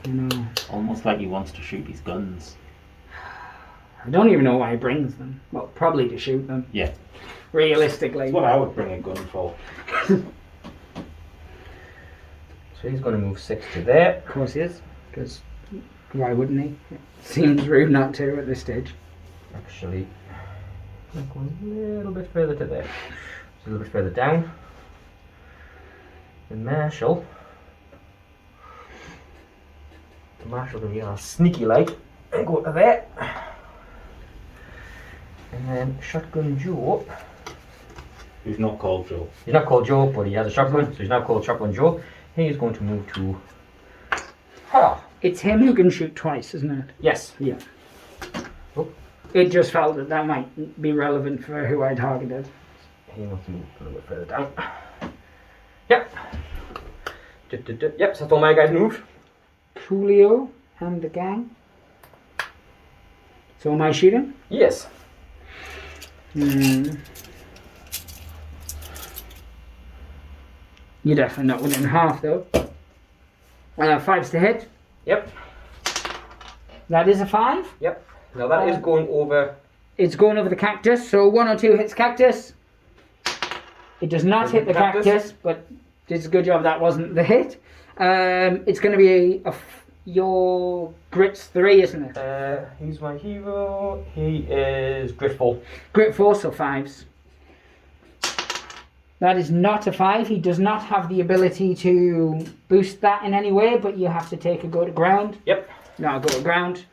Speaker 1: You know.
Speaker 2: Almost like he wants to shoot his guns.
Speaker 1: I don't even know why he brings them. Well, probably to shoot them.
Speaker 2: Yeah.
Speaker 1: Realistically.
Speaker 2: That's what I would bring a gun for.
Speaker 3: So he's going to move 6 to there.
Speaker 1: Of course he is. Because why wouldn't he? It seems rude not to at this stage.
Speaker 3: Actually, I'm going a little bit further to there. Just a little bit further down. And Marshall. Marshall going to be all sneaky like and go to there. And then Shotgun Joe.
Speaker 2: Who's not called Joe.
Speaker 3: He's not called Joe, but he has a shotgun, so he's now called Shotgun Joe. He is going to move to. Ha!
Speaker 1: It's him who can shoot twice, isn't it?
Speaker 3: Yes.
Speaker 1: Yeah.
Speaker 3: Oh.
Speaker 1: It just felt that that might be relevant for who I targeted.
Speaker 3: He wants to move a little bit further down. Yep. Yep, so that's all my guys moved.
Speaker 1: Coolio and the gang. So am I shooting?
Speaker 3: Yes.
Speaker 1: You're definitely not within half though. 5's to hit.
Speaker 3: Yep.
Speaker 1: That is a 5.
Speaker 3: Yep. Now that is going over.
Speaker 1: It's going over the cactus, so 1 or 2 hits cactus. It does not hit the cactus, but it's a good job that wasn't the hit. It's going to be your grit's 3, isn't it?
Speaker 3: He's my hero. He is grit 4.
Speaker 1: Grit 4, so 5s. That is not a 5. He does not have the ability to boost that in any way, but you have to take a go to ground.
Speaker 3: Yep.
Speaker 1: No, go to ground.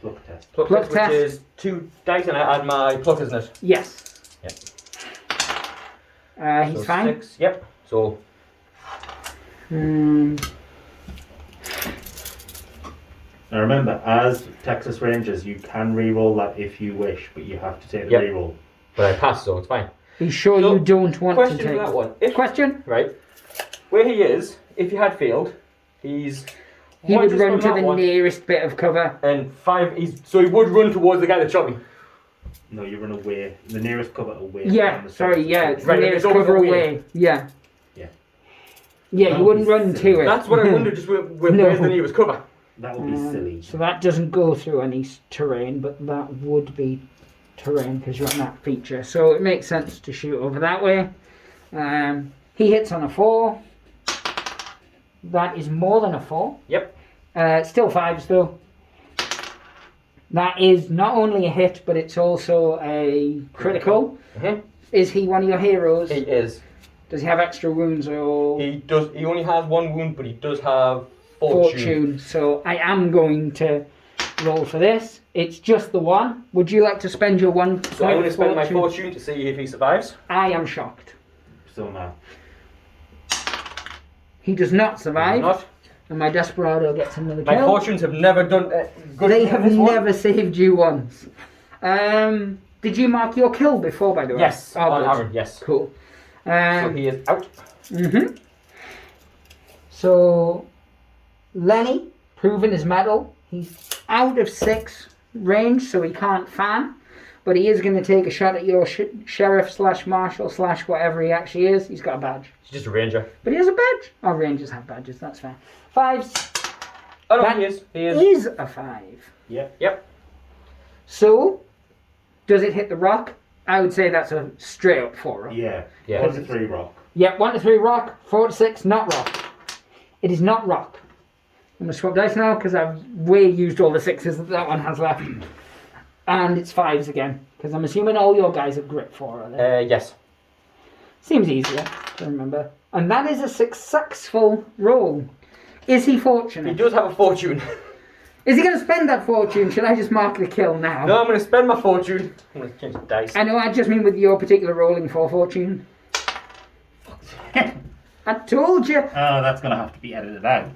Speaker 2: Pluck test.
Speaker 3: Pluck
Speaker 1: Pluck
Speaker 3: test,
Speaker 1: test.
Speaker 3: which is 2 dice, and I add my pluck, isn't it?
Speaker 1: Yes.
Speaker 3: Yep.
Speaker 1: He's
Speaker 3: So
Speaker 1: fine.
Speaker 3: 6. Yep. So.
Speaker 2: Now remember, as Texas Rangers, you can re-roll that if you wish, but you have to take the
Speaker 3: Yep.
Speaker 2: re-roll.
Speaker 3: But I passed, so it's fine.
Speaker 1: Be sure
Speaker 3: So,
Speaker 1: you don't want
Speaker 3: Question
Speaker 1: to
Speaker 3: for
Speaker 1: take
Speaker 3: that one. If,
Speaker 1: Question?
Speaker 3: right. Where he is, if he had failed, he's.
Speaker 1: He would
Speaker 3: just
Speaker 1: run
Speaker 3: from
Speaker 1: to
Speaker 3: that
Speaker 1: the
Speaker 3: one,
Speaker 1: nearest bit of cover.
Speaker 3: And 5. So he would run towards the guy that shot me.
Speaker 2: No, you run away. The nearest cover away.
Speaker 1: Yeah,
Speaker 2: from the
Speaker 1: sorry,
Speaker 2: Texas
Speaker 1: yeah,
Speaker 2: Rangers.
Speaker 1: it's
Speaker 3: Right,
Speaker 1: the
Speaker 3: but
Speaker 1: nearest
Speaker 3: it's always
Speaker 1: cover
Speaker 3: away.
Speaker 1: away. Yeah.
Speaker 2: Yeah.
Speaker 1: Yeah,
Speaker 2: That
Speaker 1: you wouldn't
Speaker 2: would be
Speaker 1: run
Speaker 2: silly.
Speaker 1: to it.
Speaker 3: That's what I wondered, just where's
Speaker 1: No.
Speaker 3: the nearest cover?
Speaker 2: That would be silly.
Speaker 1: So that doesn't go through any terrain, but that would be terrain because you're on that feature. So it makes sense to shoot over that way. He hits on a 4. That is more than a 4.
Speaker 3: Yep.
Speaker 1: Still 5s though. That is not only a hit, but it's also a critical.
Speaker 3: Mhm.
Speaker 1: Is he one of your heroes?
Speaker 3: He is.
Speaker 1: Does he have extra wounds or
Speaker 3: He does. He only has 1 wound, but he does have fortune.
Speaker 1: So I am going to roll for this. It's just the 1. Would you like to spend your 1 point
Speaker 3: So I'm going to
Speaker 1: of
Speaker 3: spend my fortune to see if he survives.
Speaker 1: I am shocked.
Speaker 2: So now,
Speaker 1: He does not survive,
Speaker 3: Not.
Speaker 1: and my desperado gets another
Speaker 3: My
Speaker 1: kill.
Speaker 3: fortunes have never done good.
Speaker 1: They
Speaker 3: in
Speaker 1: have
Speaker 3: this one.
Speaker 1: never saved you once. Did you mark your kill before, by the way?
Speaker 3: Yes.
Speaker 1: Oh,
Speaker 3: On
Speaker 1: good.
Speaker 3: Aaron, yes.
Speaker 1: Cool.
Speaker 3: So he is out.
Speaker 1: So Lenny, proving his mettle. He's out of 6 range, so he can't fan. But he is going to take a shot at your sheriff / marshal / whatever he actually is. He's got a badge.
Speaker 3: He's just a ranger.
Speaker 1: But he has a badge. Oh, rangers have badges, that's fair. 5s.
Speaker 3: Oh no,
Speaker 1: That
Speaker 3: he is. He is.
Speaker 1: is a 5.
Speaker 3: Yep.
Speaker 1: So, does it hit the rock? I would say that's a straight up 4.
Speaker 2: yeah.
Speaker 3: Yeah.
Speaker 2: 1 to 3 rock.
Speaker 1: Yeah, 1 to 3 rock, 4 to 6 not rock. It is not rock. I'm going to swap dice now because I've way used all the 6s that one has left. And it's 5s again because I'm assuming all your guys have grit 4, are they?
Speaker 3: Yes.
Speaker 1: Seems easier to remember. And that is a successful roll. Is he
Speaker 3: He
Speaker 1: fortunate?
Speaker 3: does have a fortune.
Speaker 1: Is he going to spend that fortune? Should I just mark the kill now?
Speaker 3: No, I'm going to spend my fortune. I'm going to change the dice.
Speaker 1: I know, I just mean with your particular rolling for fortune. I told you.
Speaker 2: Oh, that's going to have to be edited out.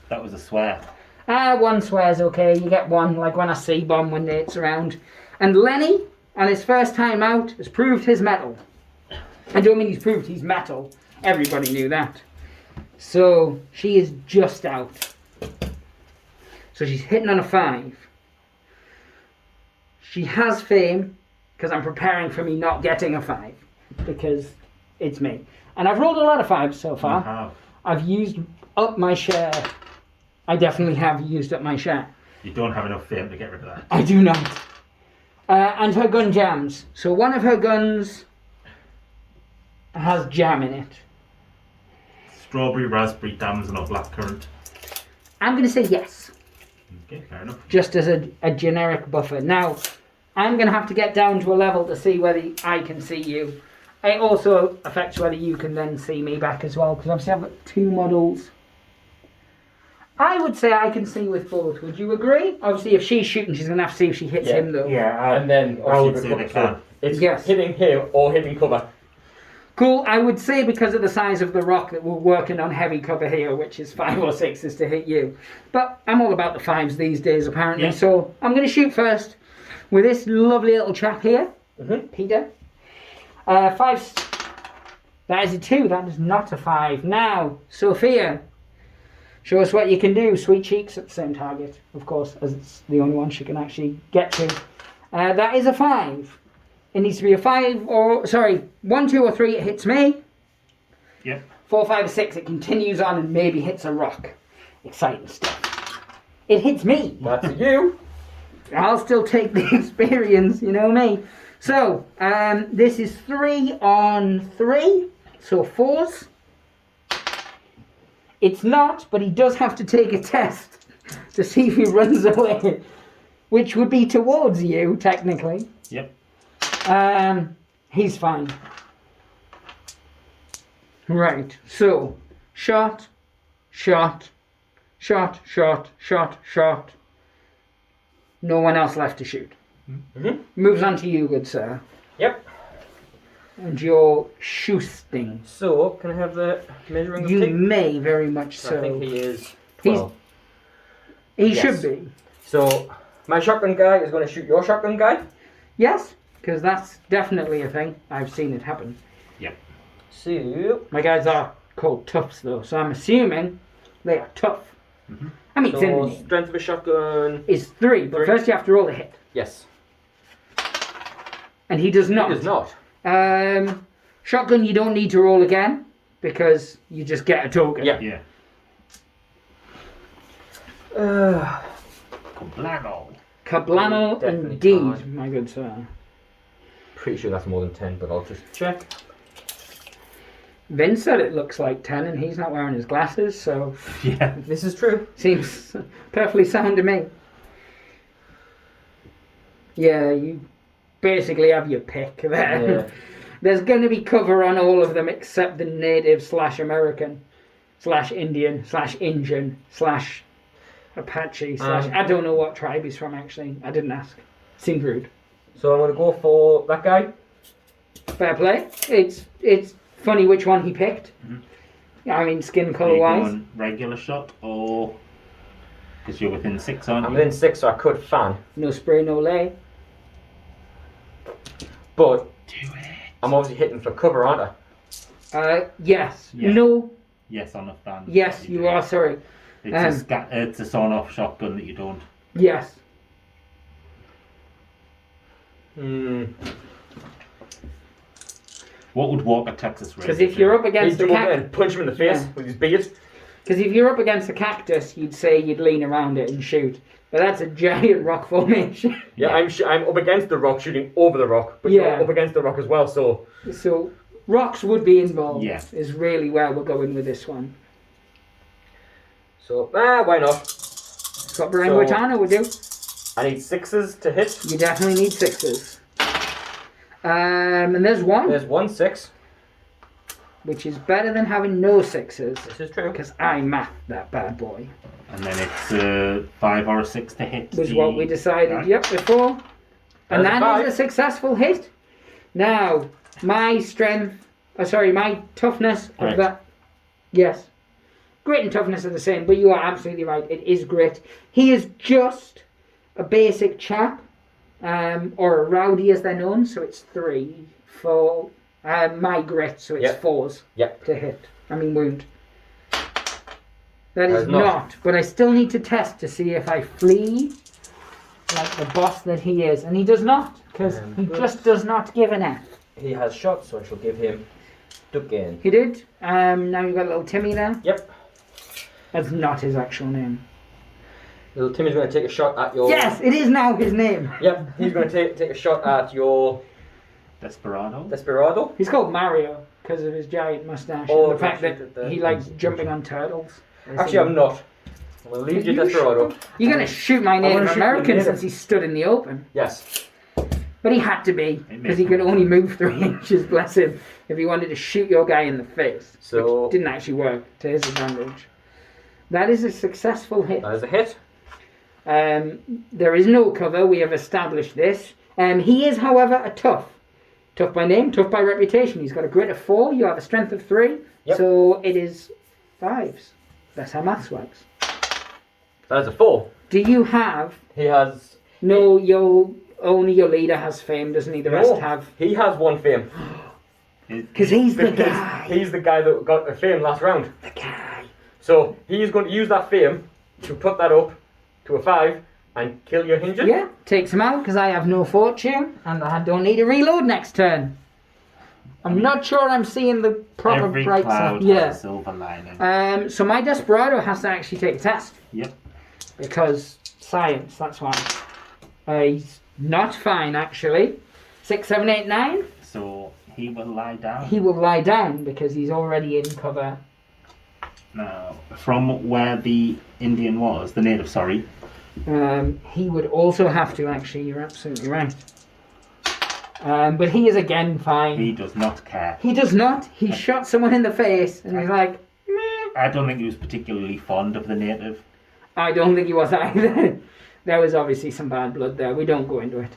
Speaker 2: That was a swear.
Speaker 1: 1 swear's okay. You get 1, like when I see bomb when it's around. And Lenny, on his first time out, has proved his mettle. I don't mean he's proved he's metal. Everybody knew that. So she is just out. So she's hitting on a 5. She has fame, because I'm preparing for me not getting a 5. Because it's me. And I've rolled a lot of 5s so far.
Speaker 2: You have.
Speaker 1: I've used up my share. I definitely have used up my share.
Speaker 2: You don't have enough fame to get rid of that.
Speaker 1: I do not. And her gun jams. So one of her guns has jam in it.
Speaker 2: Strawberry, raspberry, damson, or blackcurrant.
Speaker 1: I'm going to say yes.
Speaker 2: Okay, fair enough.
Speaker 1: Just as a generic buffer. Now, I'm going to have to get down to a level to see whether I can see you. It also affects whether you can then see me back as well, because obviously I've got 2 models. I would say I can see with both. Would you agree? Obviously, if she's shooting, she's going to have to see if she hits him, though.
Speaker 2: Yeah,
Speaker 3: And then
Speaker 2: I would
Speaker 3: obviously
Speaker 2: say
Speaker 3: the
Speaker 2: they
Speaker 3: cover.
Speaker 2: can.
Speaker 3: It's
Speaker 1: Yes.
Speaker 3: hitting him or hitting cover.
Speaker 1: Cool. I would say because of the size of the rock that we're working on heavy cover here, which is 5 or 6s to hit you. But I'm all about the 5s these days, apparently.
Speaker 2: Yeah.
Speaker 1: So I'm going to shoot first with this lovely little chap here, Peter. 5. That is a 2. That is not a 5. Now, Sophia, show us what you can do. Sweet cheeks at the same target, of course, as it's the only one she can actually get to. That is a 5. It needs to be a 5 or, sorry, 1, 2 or 3, it hits me.
Speaker 2: Yep.
Speaker 1: 4, 5 or 6, it continues on and maybe hits a rock. Exciting stuff. It hits me.
Speaker 3: That's you.
Speaker 1: I'll still take the experience, you know me. So, this is 3 on 3, so 4s. It's not, but he does have to take a test to see if he runs away, which would be towards you, technically.
Speaker 2: Yep.
Speaker 1: He's fine. Right, so, shot, shot, shot, shot, shot, shot. No one else left to shoot. Moves on to you, good sir.
Speaker 3: Yep.
Speaker 1: And your shooting.
Speaker 3: So, can I have the measuring of
Speaker 1: You
Speaker 3: tape?
Speaker 1: may very much so.
Speaker 3: I think he is
Speaker 1: He's-
Speaker 3: 12.
Speaker 1: He
Speaker 3: Yes.
Speaker 1: should be.
Speaker 3: So, my shotgun guy is going to shoot your shotgun guy.
Speaker 1: Yes, because that's definitely a thing. I've seen it happen.
Speaker 2: Yep.
Speaker 3: So,
Speaker 1: My guys are called toughs, though, so I'm assuming they are tough. I mean, it's in the name.
Speaker 3: strength of a shotgun.
Speaker 1: It's 3, but
Speaker 3: 3.
Speaker 1: first you have to roll a hit.
Speaker 3: Yes.
Speaker 1: And he does not.
Speaker 3: He does not.
Speaker 1: Shotgun, you don't need to roll again, because you just get a token.
Speaker 3: Yeah.
Speaker 2: Yeah.
Speaker 3: Uh,
Speaker 2: Kablano.
Speaker 1: Kablamo
Speaker 3: Definitely
Speaker 1: indeed,
Speaker 3: fine.
Speaker 1: my good sir.
Speaker 3: pretty sure that's more than 10, but I'll just check.
Speaker 1: Vince said it looks like 10 and he's not wearing his glasses, so
Speaker 2: Yeah.
Speaker 3: This is true.
Speaker 1: seems perfectly sound to me. Yeah, you basically have your pick there.
Speaker 3: Yeah.
Speaker 1: There's going to be cover on all of them except the native / American / Indian / Indian / Apache / I don't know what tribe he's from actually. I didn't ask. Seemed rude.
Speaker 3: So I'm going to go for that guy.
Speaker 1: Fair play. It's funny which one he picked. I mean, skin
Speaker 2: Are
Speaker 1: colour
Speaker 2: you
Speaker 1: wise.
Speaker 2: going regular shot or because you're within 6, aren't
Speaker 3: I'm
Speaker 2: you?
Speaker 3: within 6, so I could fan.
Speaker 1: No spray, no lay.
Speaker 3: But
Speaker 2: Do it.
Speaker 3: I'm obviously hitting for cover, aren't I?
Speaker 1: Yes.
Speaker 2: Yeah.
Speaker 1: No.
Speaker 2: Yes, on a fan.
Speaker 1: Yes, you are. Sorry.
Speaker 2: It's a sawn-off shotgun that you don't.
Speaker 1: Yes.
Speaker 2: What would walk a Texas Ranger?
Speaker 1: Because if you're up against the
Speaker 3: He'd jump
Speaker 1: cactus,
Speaker 3: in and punch him in the face
Speaker 1: Yeah.
Speaker 3: with his beard.
Speaker 1: because if you're up against a cactus, you'd say you'd lean around it and shoot. But that's a giant rock formation.
Speaker 3: Yeah, I'm up against the rock, shooting over the rock, but
Speaker 1: Yeah.
Speaker 3: you're up against the rock as well, so...
Speaker 1: So rocks would be involved.
Speaker 2: Yeah.
Speaker 1: Is really where we're going with this one.
Speaker 3: So, why not?
Speaker 1: Got Barangutana would do.
Speaker 3: I need 6s to hit.
Speaker 1: You definitely need 6s. And there's one,
Speaker 3: There's 1 6.
Speaker 1: which is better than having no 6s.
Speaker 3: This is true.
Speaker 1: Because I mapped that bad boy.
Speaker 2: And then it's a 5 or a 6 to hit.
Speaker 1: Was
Speaker 2: the-
Speaker 1: what we decided,
Speaker 2: Right.
Speaker 1: yep, before. And
Speaker 3: There's a
Speaker 1: that is
Speaker 3: 5.
Speaker 1: a successful hit. Now, my my toughness of
Speaker 2: Grit.
Speaker 1: that. Yes. Grit and toughness are the same, but you are absolutely right. It is grit. He is just a basic chap. or rowdy as they're known, so it's 3 for my grit, so it's
Speaker 3: Yep.
Speaker 1: 4s
Speaker 3: Yep.
Speaker 1: to hit. Wound. That is
Speaker 3: Not.
Speaker 1: not, but I still need to test to see if I flee like the boss that he is, and he does not, because he
Speaker 3: good.
Speaker 1: just does not give an F.
Speaker 3: He has shot, so I shall give him duck gain.
Speaker 1: He did. Now you've got little Timmy there.
Speaker 3: Yep.
Speaker 1: That's not his actual name.
Speaker 3: Little Timmy's going to take a shot at your...
Speaker 1: Yes, it is now his name.
Speaker 3: Yep, he's going to take a shot at your
Speaker 2: Desperado.
Speaker 3: Desperado.
Speaker 1: He's called Mario because of his giant mustache
Speaker 3: Oh,
Speaker 1: and the fact
Speaker 3: actually,
Speaker 1: that he likes jumping on turtles.
Speaker 3: Actually, I'm not. I'm going to leave you Desperado.
Speaker 1: You're going to shoot my
Speaker 3: I wanna
Speaker 1: Native
Speaker 3: shoot the
Speaker 1: American
Speaker 3: native.
Speaker 1: since he stood in the open.
Speaker 3: Yes.
Speaker 1: But he had to be,
Speaker 2: It
Speaker 1: because he
Speaker 2: makes
Speaker 1: could
Speaker 2: sense.
Speaker 1: only move 3 inches, bless him, if he wanted to shoot your guy in the face.
Speaker 3: So-
Speaker 1: Which didn't actually work to his advantage. That is a successful hit.
Speaker 3: That is a hit.
Speaker 1: There is no cover, we have established this. He is, however, a tough. Tough by name, tough by reputation. He's got a grit of 4, you have a strength of 3,
Speaker 3: Yep.
Speaker 1: so it is 5s. That's how maths works.
Speaker 3: That is a 4.
Speaker 1: Do you have...
Speaker 3: He has...
Speaker 1: No, only your leader has fame, doesn't he? The rest have...
Speaker 3: He has 1 fame.
Speaker 1: Because he's the
Speaker 3: Because
Speaker 1: guy.
Speaker 3: he's the guy that got the fame last round.
Speaker 1: The guy.
Speaker 3: So he's going to use that fame to put that up to a 5 and kill your Hinge.
Speaker 1: Yeah, takes him out because I have no fortune and I don't need to reload next turn. I'm not sure I'm seeing the proper
Speaker 2: Every
Speaker 1: bright
Speaker 2: cloud
Speaker 1: side.
Speaker 2: has a silver lining.
Speaker 1: So my Desperado has to actually take a test
Speaker 2: Yep.
Speaker 1: because science, that's why. He's not fine actually. 6, 7, 8, 9.
Speaker 2: So he will lie down.
Speaker 1: He will lie down because he's already in cover.
Speaker 2: Now, from where the Indian was, the native, sorry.
Speaker 1: He would also have to actually, you're absolutely right. But he is again fine.
Speaker 2: He does not care.
Speaker 1: He does not. He shot someone in the face and he's like, meh.
Speaker 2: I don't think he was particularly fond of the native.
Speaker 1: I don't think he was either. There was obviously some bad blood there. We don't go into it.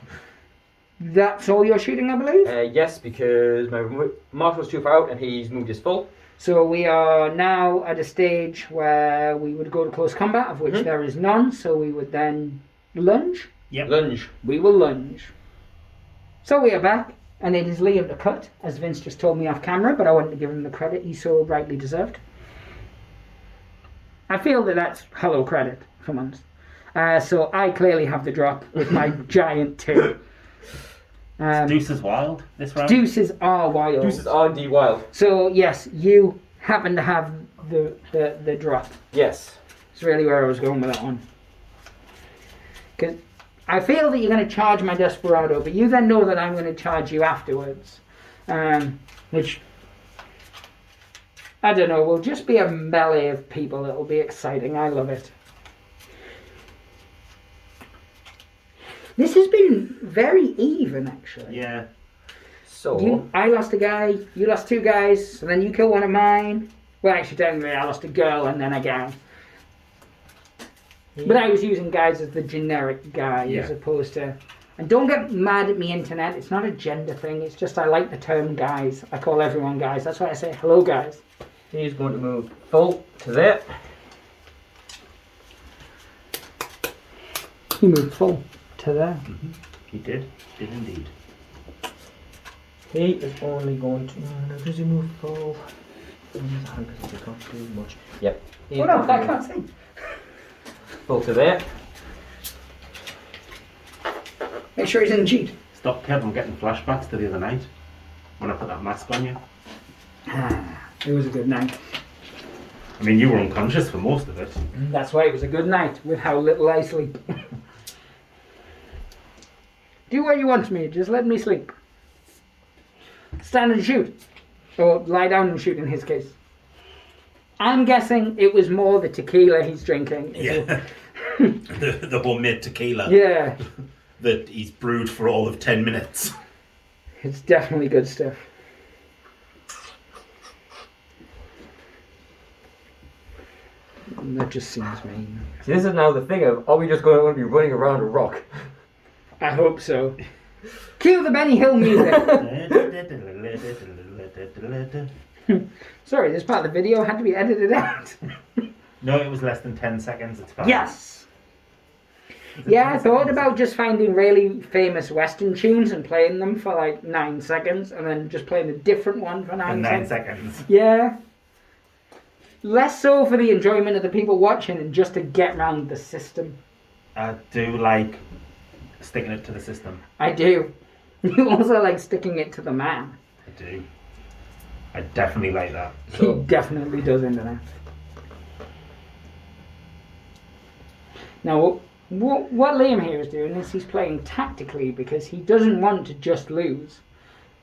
Speaker 1: That's all you're shooting, I believe?
Speaker 3: Yes, because my marshal's too far out and he's moved his full.
Speaker 1: So we are now at a stage where we would go to close combat, of which there is none. So we would then lunge.
Speaker 2: Yep.
Speaker 3: Lunge.
Speaker 1: We will lunge. So we are back, and it is Liam to cut, as Vince just told me off camera, but I wanted to give him the credit he so rightly deserved. I feel that that's hollow credit for once. So I clearly have the drop with my giant 2.
Speaker 2: Deuce is wild this round.
Speaker 1: Deuces are wild.
Speaker 3: Deuces R&D wild.
Speaker 1: So yes, you happen to have the drop.
Speaker 3: Yes.
Speaker 1: That's really where I was going with that one. Because I feel that you're going to charge my Desperado, but you then know that I'm going to charge you afterwards. Which, I don't know, will just be a melee of people. It'll be exciting. I love it. This has been very even, actually.
Speaker 2: Yeah.
Speaker 3: So,
Speaker 1: I lost a guy, you lost 2 guys, so then you killed one of mine. Well, actually, technically, I lost a girl and then a guy. But I was using guys as the generic guy as opposed to... And don't get mad at me, internet. It's not a gender thing. It's just I like the term guys. I call everyone guys. That's why I say hello, guys.
Speaker 3: he's going to move full to there.
Speaker 1: He moved full to there.
Speaker 2: Mm-hmm. He did indeed.
Speaker 3: He is only going to... does he move full? He can't do much. Yep. He's
Speaker 1: Oh no,
Speaker 3: going to
Speaker 1: I
Speaker 3: move
Speaker 1: can't see.
Speaker 3: full to there.
Speaker 1: Make sure he's in the cheat.
Speaker 2: Stop, Kev. I'm getting flashbacks to the other night when I put that mask on you.
Speaker 1: It was a good night.
Speaker 2: I mean, you were unconscious for most of it.
Speaker 1: That's why it was a good night with how little I sleep. Do what you want me, just let me sleep. Stand and shoot. Or lie down and shoot in his case. I'm guessing it was more the tequila he's drinking.
Speaker 2: Yeah. the homemade tequila
Speaker 1: Yeah.
Speaker 2: that he's brewed for all of 10 minutes.
Speaker 1: It's definitely good stuff. That just seems mean.
Speaker 3: See, this is now the thing of, are we just going to be running around a rock?
Speaker 1: I hope so. Cue the Benny Hill music. Sorry, this part of the video had to be edited out.
Speaker 2: No, it was less than 10 seconds. It's fine.
Speaker 1: Yes. Yeah, I thought about just finding really famous Western tunes and playing them for like 9 seconds, and then just playing a different one for 9
Speaker 2: In
Speaker 1: seconds.
Speaker 2: 9 seconds.
Speaker 1: Yeah. Less so for the enjoyment of the people watching and just to get round the system.
Speaker 2: I do like sticking it to the system.
Speaker 1: I do. You also like sticking it to the man.
Speaker 2: I do. I definitely like that.
Speaker 1: He definitely does internet. Now, what Liam here is doing is he's playing tactically because he doesn't want to just lose,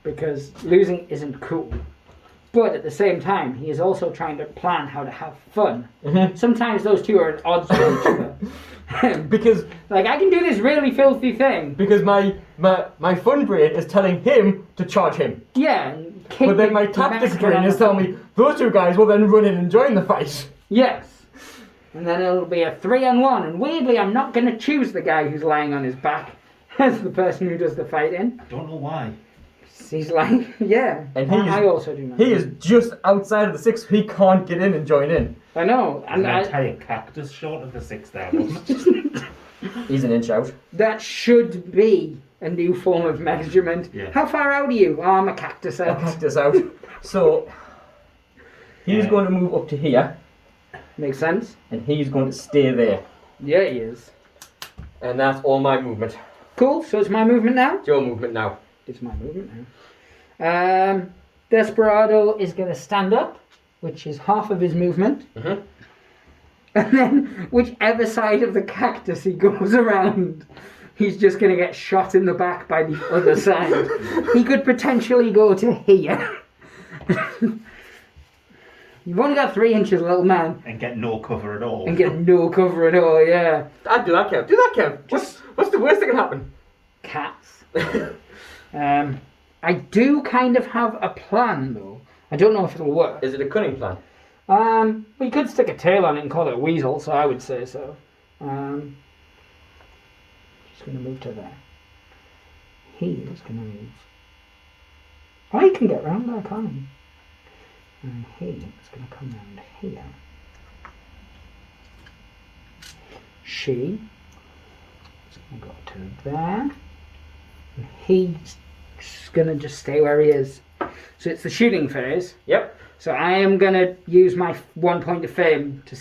Speaker 1: because losing isn't cool. But at the same time, he is also trying to plan how to have fun.
Speaker 3: Mhm.
Speaker 1: Sometimes those two are at odds with each other.
Speaker 3: Because
Speaker 1: Like, I can do this really filthy thing.
Speaker 3: my fun brain is telling him to charge him.
Speaker 1: Yeah. And kick
Speaker 3: But then my
Speaker 1: the
Speaker 3: tactics
Speaker 1: Mexican
Speaker 3: brain
Speaker 1: on
Speaker 3: is
Speaker 1: the-
Speaker 3: telling me those two guys will then run in and join the fight.
Speaker 1: Yes. And then it'll be a 3-on-1. And weirdly, I'm not going to choose the guy who's lying on his back as the person who does the fighting.
Speaker 2: I don't know why.
Speaker 1: He's like, yeah.
Speaker 3: And
Speaker 1: I also do not.
Speaker 3: He is just outside of the 6. He can't get in and join in.
Speaker 1: I know.
Speaker 2: An
Speaker 1: And
Speaker 2: entire cactus short of the 6 there, wasn't it?
Speaker 3: He's an inch out.
Speaker 1: that should be a new form of measurement.
Speaker 2: Yeah.
Speaker 1: How far out are you? Oh, I'm a cactus
Speaker 3: A
Speaker 1: out.
Speaker 3: cactus out. So he's
Speaker 2: Yeah.
Speaker 3: going to move up to here,
Speaker 1: Makes sense.
Speaker 3: and he's going to stay there.
Speaker 1: Yeah, he is.
Speaker 3: And that's all my movement.
Speaker 1: Cool. So it's my movement now?
Speaker 3: It's your movement now.
Speaker 1: It's my movement now. Desperado is going to stand up, which is half of his movement.
Speaker 3: Mhm.
Speaker 1: And then whichever side of the cactus he goes around, he's just going to get shot in the back by the other side. He could potentially go to here. You've only got 3 inches, little man,
Speaker 2: And get no cover at all.
Speaker 1: and get no cover at all, yeah.
Speaker 3: I'd do that, Kev. Do that, Kev. What's the worst that can happen?
Speaker 1: Cats. I do kind of have a plan, though. I don't know if it'll work.
Speaker 3: Is it a cunning plan?
Speaker 1: We could stick a tail on it and call it a weasel, so I would say so. Just going to move to there. He is going to move. Oh, he can get round there, can't he? And he is going to come round here. She is going to go to there. And he's going to just stay where he is. So it's the shooting phase.
Speaker 3: Yep.
Speaker 1: So I am going to use my 1 point of fame to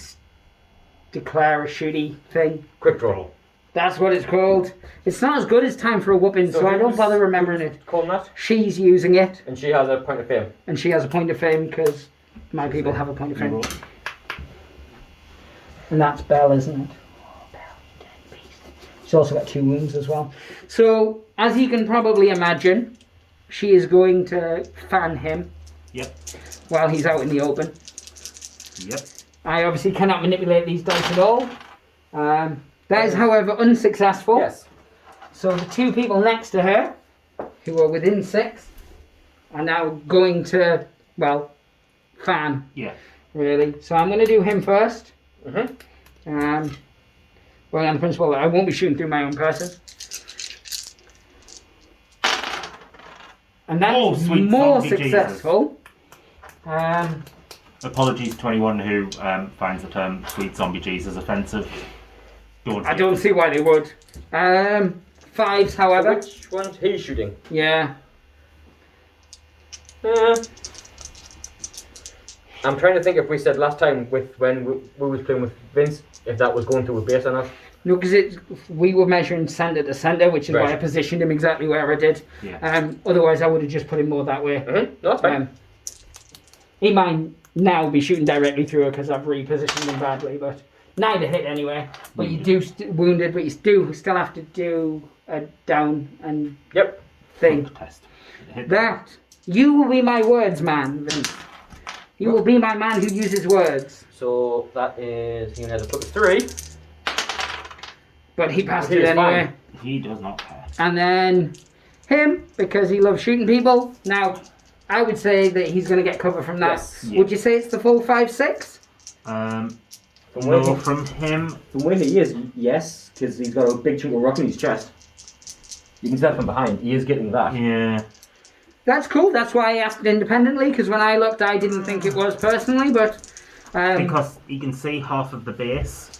Speaker 1: declare a shooty thing.
Speaker 3: Quick draw.
Speaker 1: That's what it's called. It's not as good as Time for a Whooping, so I don't bother remembering it.
Speaker 3: Calling that.
Speaker 1: She's using it,
Speaker 3: And she has a point of fame.
Speaker 1: and she has a point of fame because my people have a point of fame. And that's Belle, isn't it? Oh, Belle, you dead beast. She's also got 2 wounds as well. So, as you can probably imagine, she is going to fan him
Speaker 2: Yep.
Speaker 1: while he's out in the open.
Speaker 2: Yep.
Speaker 1: I obviously cannot manipulate these dice at all. That is, however, unsuccessful.
Speaker 3: Yes.
Speaker 1: So the 2 people next to her, who are within 6, are now going to, well, fan,
Speaker 2: Yeah.
Speaker 1: really. So I'm going to do him first.
Speaker 3: Mm-hmm.
Speaker 1: Well, on the principle that I won't be shooting through my own person. And that's
Speaker 2: Oh, sweet
Speaker 1: more
Speaker 2: zombie
Speaker 1: successful.
Speaker 2: Apologies to anyone who finds the term "sweet zombie Jesus" offensive.
Speaker 1: I don't see why they would. 5s, however.
Speaker 3: Which one's he shooting?
Speaker 1: Yeah.
Speaker 3: I'm trying to think if we said last time when we was playing with Vince if that was going to a base or not.
Speaker 1: No, because we were measuring centre to centre, which is why I
Speaker 3: Right.
Speaker 1: positioned him exactly where I did.
Speaker 2: Yeah.
Speaker 1: Otherwise, I would have just put him more that way.
Speaker 3: Mm-hmm. No, that's fine.
Speaker 1: He might now be shooting directly through her because I've repositioned him badly, but neither hit anyway. But you do wounded, but you do still have to do a down and
Speaker 3: Yep.
Speaker 1: thing.
Speaker 2: Test. Hit
Speaker 1: That you will be my words man, Vince. You will be my man who uses words.
Speaker 3: So that is he has a +3.
Speaker 1: But he passed
Speaker 3: He
Speaker 1: it
Speaker 3: is
Speaker 1: anyway.
Speaker 3: fine.
Speaker 2: He does not care.
Speaker 1: And then him, because he loves shooting people. Now, I would say that he's going to get cover from that.
Speaker 3: Yes.
Speaker 1: Would you say it's the full 5-6?
Speaker 3: From where
Speaker 2: No,
Speaker 3: he,
Speaker 2: from him.
Speaker 3: from where he is, yes, because he's got a big chunk of rock in his chest. You can tell from behind, he is getting that.
Speaker 2: Yeah.
Speaker 1: That's cool. That's why I asked it independently, because when I looked, I didn't think it was personally, but...
Speaker 2: Because you can see half of the base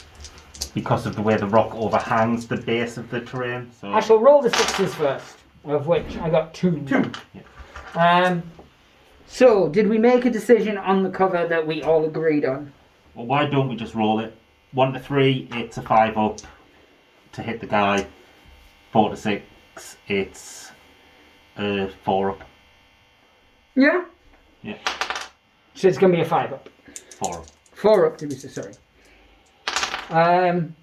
Speaker 2: because of the way the rock overhangs the base of the terrain. So
Speaker 1: I shall roll the 6s first, of which I got 2.
Speaker 2: 2. Yeah.
Speaker 1: So, did we make a decision on the cover that we all agreed on?
Speaker 2: Well, why don't we just roll it? 1 to 3, it's a 5 up to hit the guy. 4 to 6, it's a 4 up.
Speaker 1: Yeah?
Speaker 2: Yeah.
Speaker 1: So it's going to be a 5 up.
Speaker 2: 4 up.
Speaker 1: 4 up, to be sorry.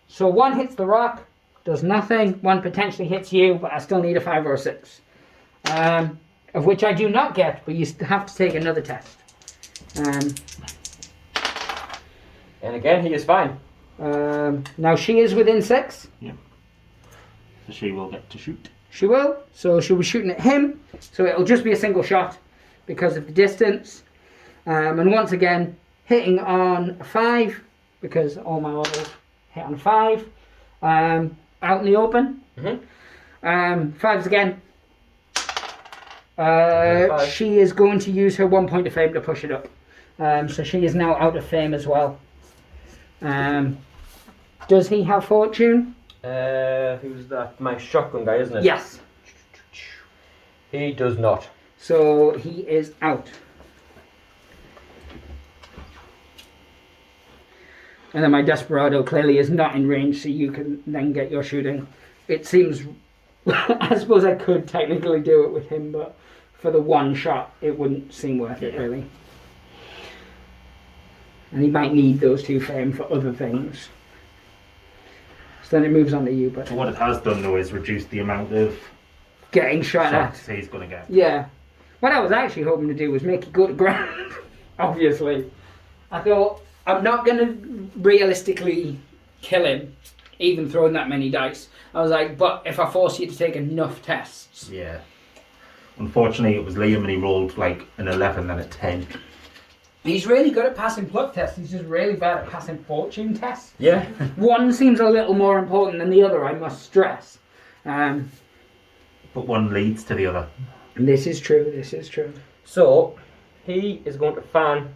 Speaker 1: So 1 hits the rock, does nothing. 1 potentially hits you, but I still need a 5 or a 6. Of which I do not get, but you have to take another test.
Speaker 3: And again, he is fine.
Speaker 1: Now she is within 6.
Speaker 2: Yeah. So she will get to shoot.
Speaker 1: She will. So she'll be shooting at him. So it'll just be a single shot because of the distance. And once again, hitting on a 5 because all my models hit on 5. Out in the open. 5s again. She is going to use her 1 point of fame to push it up. So she is now out of fame as well. Does he have fortune?
Speaker 3: Who's that? My shotgun guy, isn't it?
Speaker 1: Yes.
Speaker 3: He does not.
Speaker 1: So he is out. And then my Desperado clearly is not in range, so you can then get your shooting. It seems... I suppose I could technically do it with him, but for the 1 shot, it wouldn't seem worth it, really. And he might need those 2 fame for other things. So then it moves on to you, but...
Speaker 2: What it has done, though, is reduce the amount of
Speaker 1: getting shot at.
Speaker 2: shots he's going to get.
Speaker 1: Yeah. What I was actually hoping to do was make it go to ground, obviously. I thought, I'm not going to realistically kill him, even throwing that many dice. I was like, but if I force you to take enough tests.
Speaker 2: Yeah. Unfortunately, it was Liam and he rolled like an 11 and a 10.
Speaker 1: He's really good at passing pluck tests. He's just really bad at passing fortune tests.
Speaker 3: Yeah.
Speaker 1: One seems a little more important than the other, I must stress.
Speaker 2: But one leads to the other.
Speaker 1: This is true, this is true.
Speaker 3: So, he is going to fan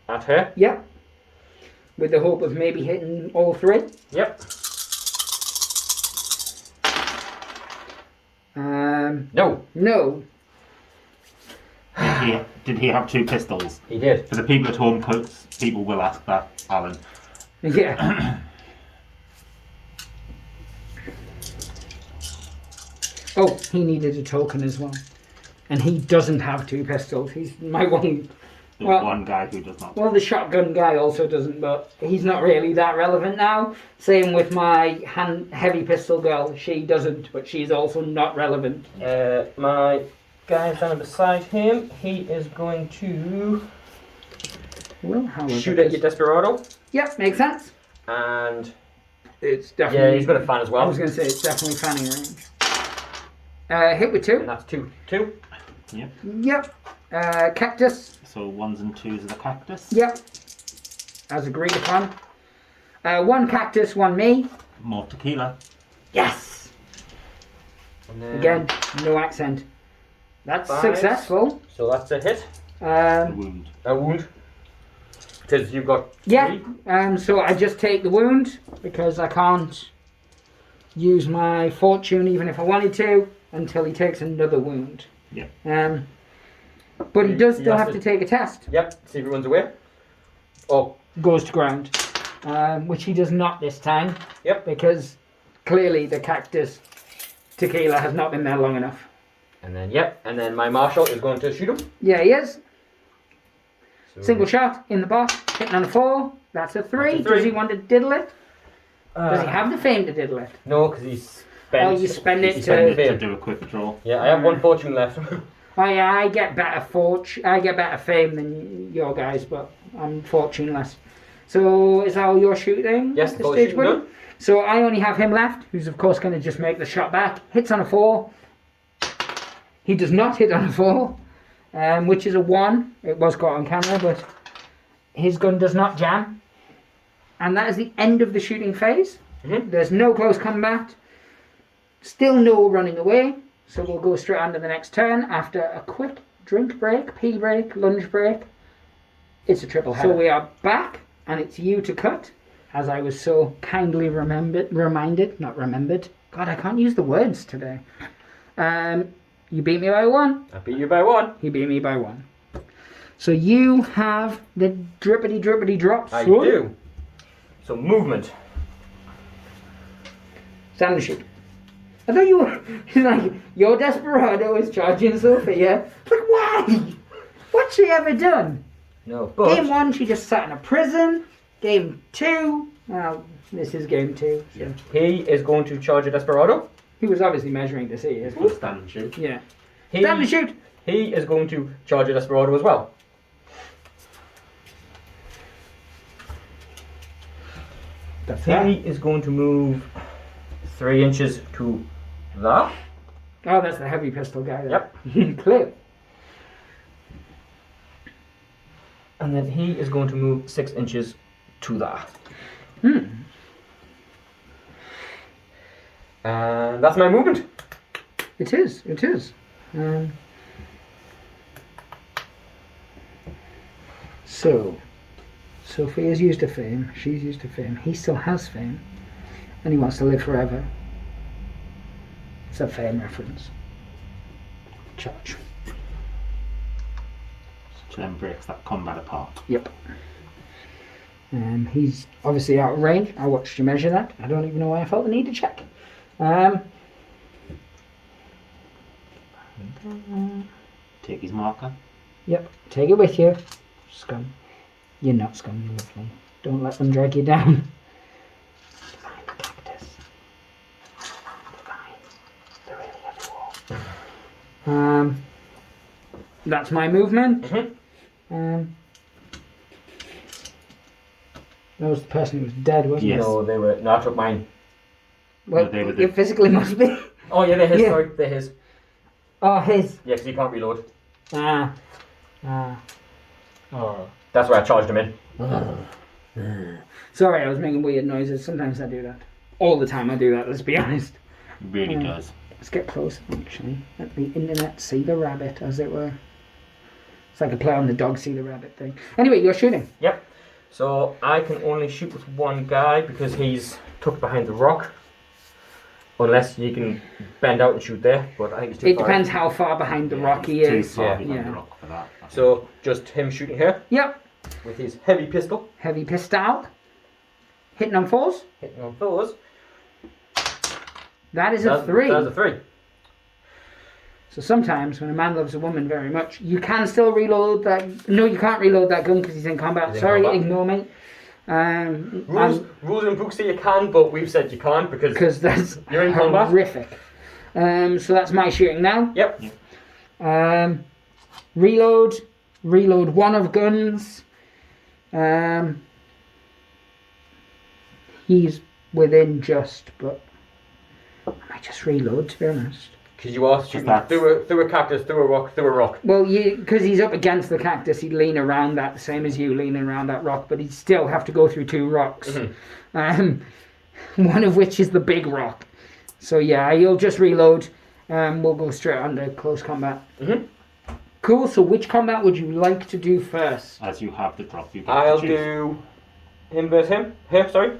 Speaker 3: at her.
Speaker 1: Yep. With the hope of maybe hitting all 3.
Speaker 3: Yep. No.
Speaker 1: No.
Speaker 2: Did he have 2 pistols?
Speaker 3: He did.
Speaker 2: For the people at home, people will ask that, Alan.
Speaker 1: Yeah. Oh, he needed a token as well. And he doesn't have 2 pistols. He's my one...
Speaker 2: There's one guy who does not.
Speaker 1: Well, the shotgun guy also doesn't, but he's not really that relevant now. Same with my heavy pistol girl. She doesn't, but she's also not relevant.
Speaker 3: My guy down beside him, he is going to shoot at your Desperado.
Speaker 1: Yep, makes sense.
Speaker 3: And
Speaker 1: it's definitely...
Speaker 3: Yeah, he's got a fan as well.
Speaker 1: I was going to say, it's definitely fanning range. Hit with 2.
Speaker 3: And that's 2. 2.
Speaker 2: Yep.
Speaker 1: Yep. Cactus.
Speaker 2: So 1s and 2s of the cactus.
Speaker 1: Yep. As agreed upon. 1 cactus, 1 me.
Speaker 2: More tequila.
Speaker 1: Yes!
Speaker 3: And then
Speaker 1: Again, no accent. That's
Speaker 3: 5.
Speaker 1: successful.
Speaker 3: So that's a hit.
Speaker 2: A wound.
Speaker 3: A wound. Because you've got 3.
Speaker 1: Yeah. So I just take the wound because I can't use my fortune even if I wanted to until he takes another wound.
Speaker 2: Yeah.
Speaker 1: But he does still have to take a test.
Speaker 3: Yep. See if he runs away. Oh.
Speaker 1: Goes to ground. Which he does not this time.
Speaker 3: Yep.
Speaker 1: Because clearly the cactus tequila has not been there long enough.
Speaker 3: And then, yep. And then my marshal is going to shoot him.
Speaker 1: Yeah, he is.
Speaker 3: So
Speaker 1: Single shot in the box. Hitting on a 4. That's a 3.
Speaker 3: That's a 3.
Speaker 1: Does he want to diddle it? Does he have the fame to diddle it?
Speaker 3: No, because he's spent.
Speaker 1: Oh, you spend it
Speaker 2: To do a quick draw.
Speaker 3: Yeah, I have 1 fortune left.
Speaker 1: Oh yeah, I get better I get better fame than your guys, but I'm fortuneless. So is that all your shooting?
Speaker 3: Yes,
Speaker 1: at the
Speaker 3: all
Speaker 1: stage,
Speaker 3: shooting
Speaker 1: buddy?
Speaker 3: done.
Speaker 1: So I only have him left, who's of course going to just make the shot back. Hits on a 4. He does not hit on a 4, which is a 1. It was caught on camera, but his gun does not jam. And that is the end of the shooting phase.
Speaker 3: Mm-hmm.
Speaker 1: There's no close combat. Still no running away. So we'll go straight on to the next turn after a quick drink break, pee break, lunch break. It's a triple header. So we are back, and it's you to cut. as I was so kindly not remembered. God, I can't use the words today. You beat me by 1.
Speaker 3: I beat you by 1.
Speaker 1: He beat me by 1. So you have the drippity drops.
Speaker 3: I do. So movement.
Speaker 1: Stand and shoot. I thought you were like, your desperado is charging Sophia. But why? What's she ever done?
Speaker 3: No, but
Speaker 1: Game 1, she just sat in a prison. Game 2, well, this is game 2. So.
Speaker 3: he is going to charge a desperado.
Speaker 1: He was obviously measuring to see.
Speaker 2: We'll stand and shoot.
Speaker 1: Yeah.
Speaker 3: He,
Speaker 1: Stand and shoot.
Speaker 3: He is going to charge a desperado as well.
Speaker 1: That's
Speaker 3: He is going to move 3 inches to that.
Speaker 1: Oh, that's the heavy pistol guy there.
Speaker 3: Yep.
Speaker 1: Clear.
Speaker 3: And then he is going to move 6 inches to that. And that's my movement.
Speaker 1: It is. So, Sophia's used her fame. She's used her fame. He still has fame. And he wants to live forever. It's a fame reference. Charge.
Speaker 2: Which then breaks that combat apart.
Speaker 1: Yep. He's obviously out of range. I watched you measure that. I don't even know why I felt the need to check.
Speaker 2: Take his marker.
Speaker 1: Yep. Take it with you. Scum. You're not scum, you lovely. Don't let them drag you down. Find the cactus. Fine. They're really everywhere. That's my movement. That was the person who was dead, wasn't
Speaker 2: Yes.
Speaker 3: No, they were. No, I took mine.
Speaker 1: it? Well,
Speaker 2: No, they were
Speaker 1: it physically must be.
Speaker 3: Oh yeah, they're his.
Speaker 1: Yeah.
Speaker 3: Sorry, they're his.
Speaker 1: Oh, his.
Speaker 3: Yeah, because he can't reload.
Speaker 1: Oh.
Speaker 3: That's where I charged him in.
Speaker 1: Sorry, I was making weird noises. Sometimes I do that. All the time I do that, let's be honest.
Speaker 2: It really does.
Speaker 1: Let's get closer, actually. Let the internet see the rabbit, as it were. It's like a play on the dog see the rabbit thing. Anyway, you're shooting.
Speaker 3: Yep. So I can only shoot with one guy because he's tucked behind the rock. Unless you can bend out and shoot there, but I think it's too
Speaker 1: It
Speaker 3: far.
Speaker 1: depends how far behind the rock he
Speaker 2: Too
Speaker 1: is.
Speaker 2: far behind
Speaker 1: Yeah.
Speaker 2: the rock for that. I think.
Speaker 3: So just him shooting here
Speaker 1: Yep.
Speaker 3: with his heavy pistol,
Speaker 1: Heavy pistol. Hitting on 4s.
Speaker 3: hitting on 4s.
Speaker 1: That is a 3.
Speaker 3: That's a 3.
Speaker 1: So sometimes when a man loves a woman very much, you can still reload that. No, you can't reload that gun because he's in combat.
Speaker 3: He's in
Speaker 1: Sorry,
Speaker 3: combat.
Speaker 1: ignore me.
Speaker 3: Rules in books say you can, but we've said you can't
Speaker 1: Because that's
Speaker 3: You're in combat?
Speaker 1: horrific. So that's my shooting now.
Speaker 3: Yep.
Speaker 1: Reload one of guns. He's within just, but I might just reload, to be honest.
Speaker 3: Because you are shooting
Speaker 2: That's-
Speaker 3: through a cactus, through a rock.
Speaker 1: Well, because he's up against the cactus, he'd lean around that, the same as you leaning around that rock, but he'd still have to go through 2 rocks. One of which is the big rock. So yeah, you'll just reload. We'll go straight on to close combat. Cool, so which combat would you like to do first?
Speaker 2: As you have the drop, you get
Speaker 3: I'll
Speaker 2: to choose.
Speaker 3: do him versus him. Here, sorry.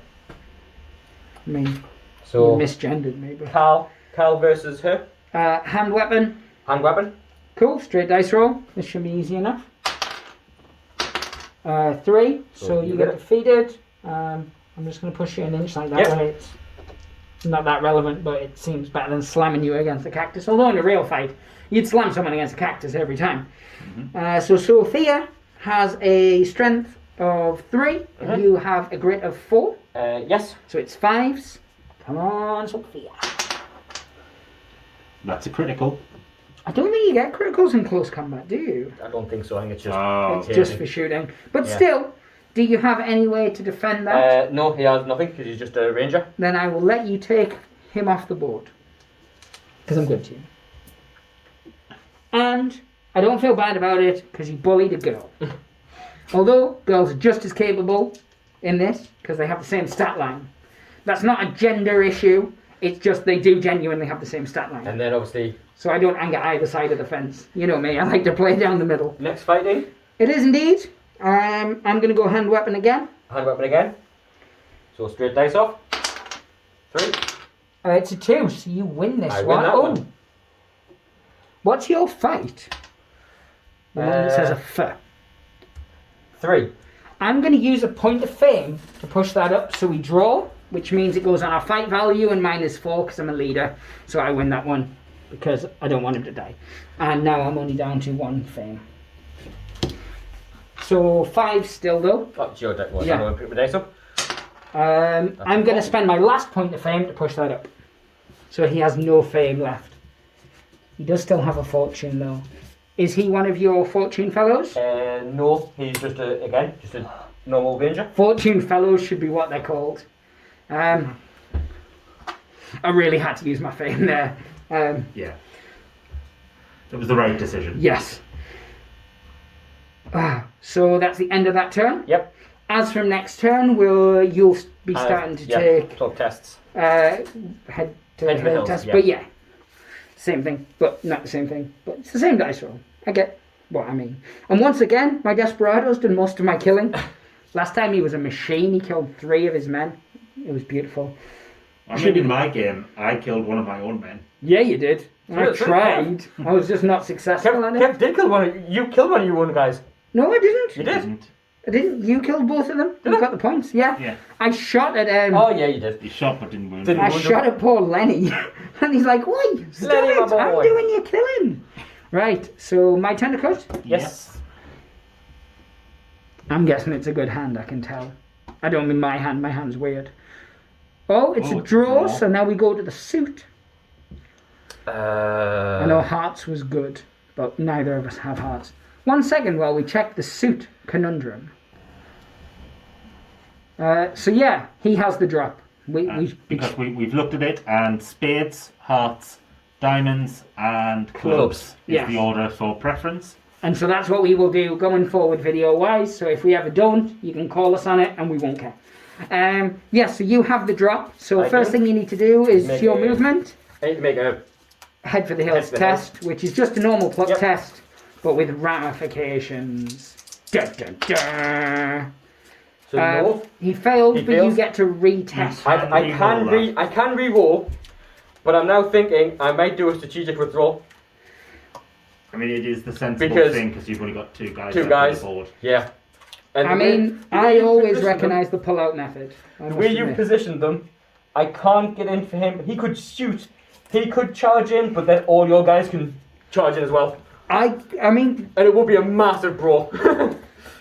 Speaker 1: I mean, you
Speaker 3: So
Speaker 1: misgendered me, but...
Speaker 3: Cal versus her.
Speaker 1: Hand weapon.
Speaker 3: Hand weapon.
Speaker 1: Cool, straight dice roll. This should be easy enough. 3, so you get defeated. I'm just going to push you an inch like that.
Speaker 3: Yep.
Speaker 1: Way. It's not that relevant, but it seems better than slamming you against the cactus. Although in a real fight, you'd slam someone against a cactus every time. So Sophia has a strength of 3. You have a grit of 4.
Speaker 3: Yes.
Speaker 1: So it's 5s. Come on, Sophia.
Speaker 2: That's a critical.
Speaker 1: I don't think you get criticals in close combat, do you?
Speaker 3: I don't think so. I think it's just.
Speaker 2: Oh,
Speaker 1: It's just for shooting. But
Speaker 3: Yeah.
Speaker 1: still, do you have any way to defend that?
Speaker 3: No, he has nothing because he's just a ranger.
Speaker 1: Then I will let you take him off the board. Because I'm good to you. And I don't feel bad about it because you bullied a girl. Although girls are just as capable in this because they have the same stat line. That's not a gender issue. It's just they do genuinely have the same stat line.
Speaker 3: And then obviously
Speaker 1: So I don't anger either side of the fence. You know me, I like to play down the middle.
Speaker 3: next fighting.
Speaker 1: It is indeed. I'm going to go hand weapon again.
Speaker 3: Hand weapon again. So straight dice off. 3.
Speaker 1: It's a 2, so you win this
Speaker 3: I
Speaker 1: one.
Speaker 3: win that one.
Speaker 1: What's your fight? The one that says a F.
Speaker 3: 3.
Speaker 1: I'm going to use a point of fame to push that up so we draw, which means it goes on our fight value and mine is 4 because I'm a leader. So I win that one because I don't want him to die. And now I'm only down to 1 fame. So 5 still though.
Speaker 3: Oh, it's your dice. Well,
Speaker 1: Yeah.
Speaker 3: I'm going to pick my dice up.
Speaker 1: I'm going to spend my last point of fame to push that up. So he has no fame left. He does still have a fortune though. Is he one of your fortune fellows?
Speaker 3: No, he's just a normal ranger.
Speaker 1: Fortune fellows should be what they're called. I really had to use my fame there.
Speaker 2: Yeah. It was the right decision.
Speaker 1: Yes. So that's the end of that turn.
Speaker 3: Yep.
Speaker 1: As from next turn, you'll be starting to take
Speaker 3: talk tests.
Speaker 1: head to
Speaker 3: Head to the
Speaker 1: hill
Speaker 3: hills,
Speaker 1: test.
Speaker 3: yeah.
Speaker 1: But yeah, same thing, but not the same thing. But it's the same dice roll. I get what I mean. And once again, my Desperado's done most of my killing. Last time he was a machine. He killed 3 of his men. It was beautiful.
Speaker 2: I mean, in my game, I killed one of my own men.
Speaker 1: Yeah, you did. I
Speaker 3: Yeah,
Speaker 1: tried. I was just not successful at it.
Speaker 3: Kev did kill one. You killed one of your own guys.
Speaker 1: No, I didn't.
Speaker 3: You did.
Speaker 2: Didn't.
Speaker 1: I didn't. You killed both of them. You got the points. Yeah.
Speaker 2: Yeah.
Speaker 1: I shot at
Speaker 3: Oh yeah, you did.
Speaker 2: He shot but didn't wound.
Speaker 3: Didn't
Speaker 1: I
Speaker 2: him.
Speaker 1: shot at poor Lenny, and he's like, "Why? Stop
Speaker 3: Lenny,
Speaker 1: it!
Speaker 3: my
Speaker 1: I'm
Speaker 3: boy."
Speaker 1: doing your killing." Right. So my turn to cut.
Speaker 3: Yes.
Speaker 1: I'm guessing it's a good hand. I can tell. I don't mean my hand. My hand's weird. Oh, it's a draw. So now we go to the suit. I know hearts was good, but neither of us have hearts. 1 second while we check the suit conundrum. So yeah, he has the drop.
Speaker 2: Because we've looked at it, and spades, hearts, diamonds, and clubs is
Speaker 1: Yes.
Speaker 2: the order for preference.
Speaker 1: And so that's what we will do going forward video wise. So if we ever don't, you can call us on it and we won't care. So you have the drop. So
Speaker 3: I
Speaker 1: first
Speaker 3: do.
Speaker 1: thing you need to do is
Speaker 3: Make
Speaker 1: your
Speaker 3: a-
Speaker 1: movement.
Speaker 3: I need to make a.
Speaker 1: Head for the hills
Speaker 3: Head for the
Speaker 1: test, which is just a normal pluck
Speaker 3: Yep.
Speaker 1: test, but with ramifications. Dun, dun, dun.
Speaker 3: So no.
Speaker 1: He failed,
Speaker 3: He
Speaker 1: but you
Speaker 3: fails.
Speaker 1: get to retest.
Speaker 3: I can re-roll, but I'm now thinking I might do a strategic withdrawal.
Speaker 2: I mean, it is the sensible
Speaker 3: Because-
Speaker 2: thing because you've only got 2 guys.
Speaker 3: Two
Speaker 2: left
Speaker 3: guys.
Speaker 2: on the board.
Speaker 3: Yeah. And
Speaker 1: I
Speaker 3: the way-
Speaker 1: mean,
Speaker 3: the way
Speaker 1: I
Speaker 3: you
Speaker 1: always
Speaker 3: position them-
Speaker 1: recognise the pull-out method. I
Speaker 3: The
Speaker 1: must
Speaker 3: way you
Speaker 1: admit.
Speaker 3: positioned them, I can't get in for him. He could shoot. He could charge in, but then all your guys can charge in as well.
Speaker 1: I mean,
Speaker 3: And it would be a massive brawl.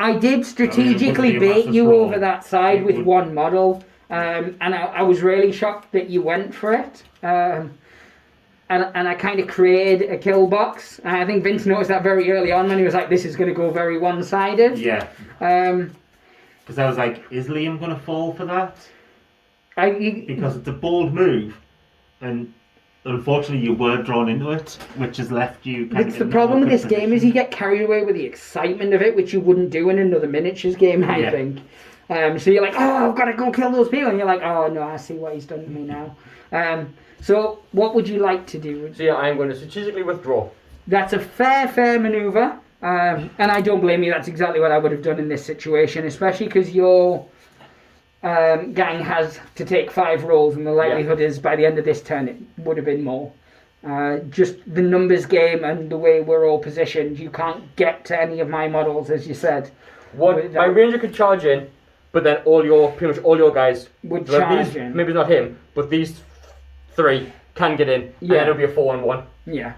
Speaker 1: I did strategically
Speaker 2: I mean, it would be a
Speaker 1: bait
Speaker 2: massive
Speaker 1: you
Speaker 2: brawl.
Speaker 1: over that side
Speaker 2: It
Speaker 1: with
Speaker 2: would.
Speaker 1: one model, and I was really shocked that you went for it. And I kind of created a kill box. And I think Vince noticed that very early on when he was like, "This is going to go very one-sided."
Speaker 2: Yeah. Because I was like, is Liam going to fall for that? Because it's a bold move, and unfortunately you were drawn into it, which has left you kind
Speaker 1: It's
Speaker 2: of
Speaker 1: the
Speaker 2: in an
Speaker 1: problem with
Speaker 2: awkward
Speaker 1: this game
Speaker 2: position.
Speaker 1: is you get carried away with the excitement of it, which you wouldn't do in another miniatures game, I
Speaker 2: Yeah.
Speaker 1: think. So you're like, "Oh, I've got to go kill those people," and you're like, "Oh no, I see what he's done to me now." So what would you like to do?
Speaker 3: So yeah, I'm going to strategically withdraw.
Speaker 1: That's a fair manoeuvre, and I don't blame you. That's exactly what I would have done in this situation, especially because your gang has to take 5 rolls, and the likelihood is by the end of this turn it would have been more. Just the numbers game and the way we're all positioned, you can't get to any of my models, as you said.
Speaker 3: My ranger could charge in, but then pretty much all your guys
Speaker 1: Would
Speaker 3: so
Speaker 1: charge
Speaker 3: these,
Speaker 1: in.
Speaker 3: Maybe not him, but these 3 can get in, and
Speaker 1: Yeah.
Speaker 3: then it'll be a 4-on-1.
Speaker 1: Yeah,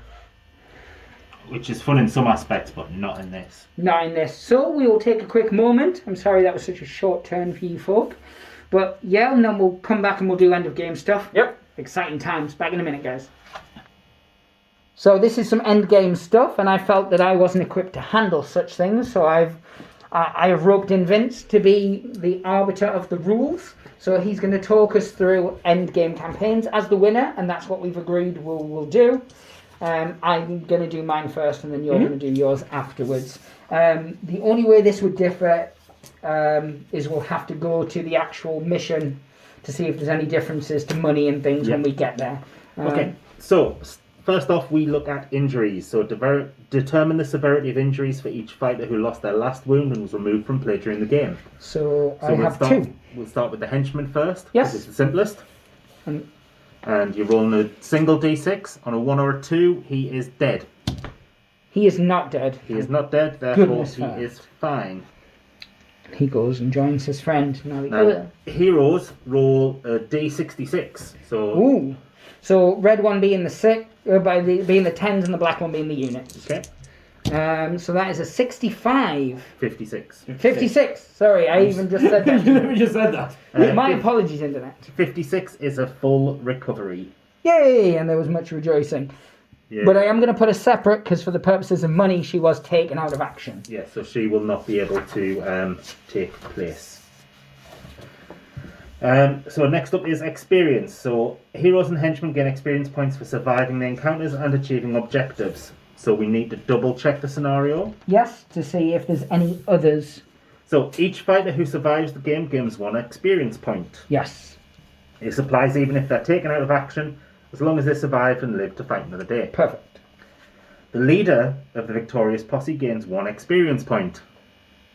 Speaker 2: Which is fun in some aspects, but not in this.
Speaker 1: not in this. So we will take a quick moment. I'm sorry that was such a short turn for you folk. But yeah, and then we'll come back and we'll do end of game stuff.
Speaker 3: Yep.
Speaker 1: Exciting times. Back in a minute, guys. So this is some end game stuff, and I felt that I wasn't equipped to handle such things, so I have roped in Vince to be the arbiter of the rules. So he's going to talk us through end game campaigns as the winner, and that's what we've agreed we'll do. I'm going to do mine first, and then you're going to do yours afterwards. The only way this would differ is we'll have to go to the actual mission to see if there's any differences to money and things when we get there.
Speaker 2: Okay, so first off, we look at injuries. So determine the severity of injuries for each fighter who lost their last wound and was removed from play during the game.
Speaker 1: So I have two.
Speaker 2: We'll start with the henchman first.
Speaker 1: Yes.
Speaker 2: It's the simplest.
Speaker 1: And
Speaker 2: you're rolling a single d6. On a 1 or a 2, he is dead.
Speaker 1: he is not dead.
Speaker 2: He is not dead, therefore
Speaker 1: Goodness
Speaker 2: he
Speaker 1: me.
Speaker 2: is fine.
Speaker 1: He goes and joins his friend.
Speaker 2: Now, heroes roll a d66. So,
Speaker 1: Ooh. So red one being the being the 10s and the black one being the units.
Speaker 2: okay,
Speaker 1: So that is a 65.
Speaker 2: 56.
Speaker 1: 56. Sorry, I even just said that.
Speaker 3: You never just said that.
Speaker 1: My apologies, internet.
Speaker 2: 56 is a full recovery.
Speaker 1: Yay! And there was much rejoicing.
Speaker 2: Yeah.
Speaker 1: But I am going to put a separate, because for the purposes of money, she was taken out of action.
Speaker 2: Yeah, so she will not be able to take place. So next up is experience. So heroes and henchmen gain experience points for surviving the encounters and achieving objectives. So we need to double check the scenario.
Speaker 1: Yes, to see if there's any others.
Speaker 2: So each fighter who survives the game gains 1 experience point.
Speaker 1: Yes.
Speaker 2: This applies even if they're taken out of action, as long as they survive and live to fight another day.
Speaker 1: Perfect.
Speaker 2: The leader of the victorious posse gains 1 experience point.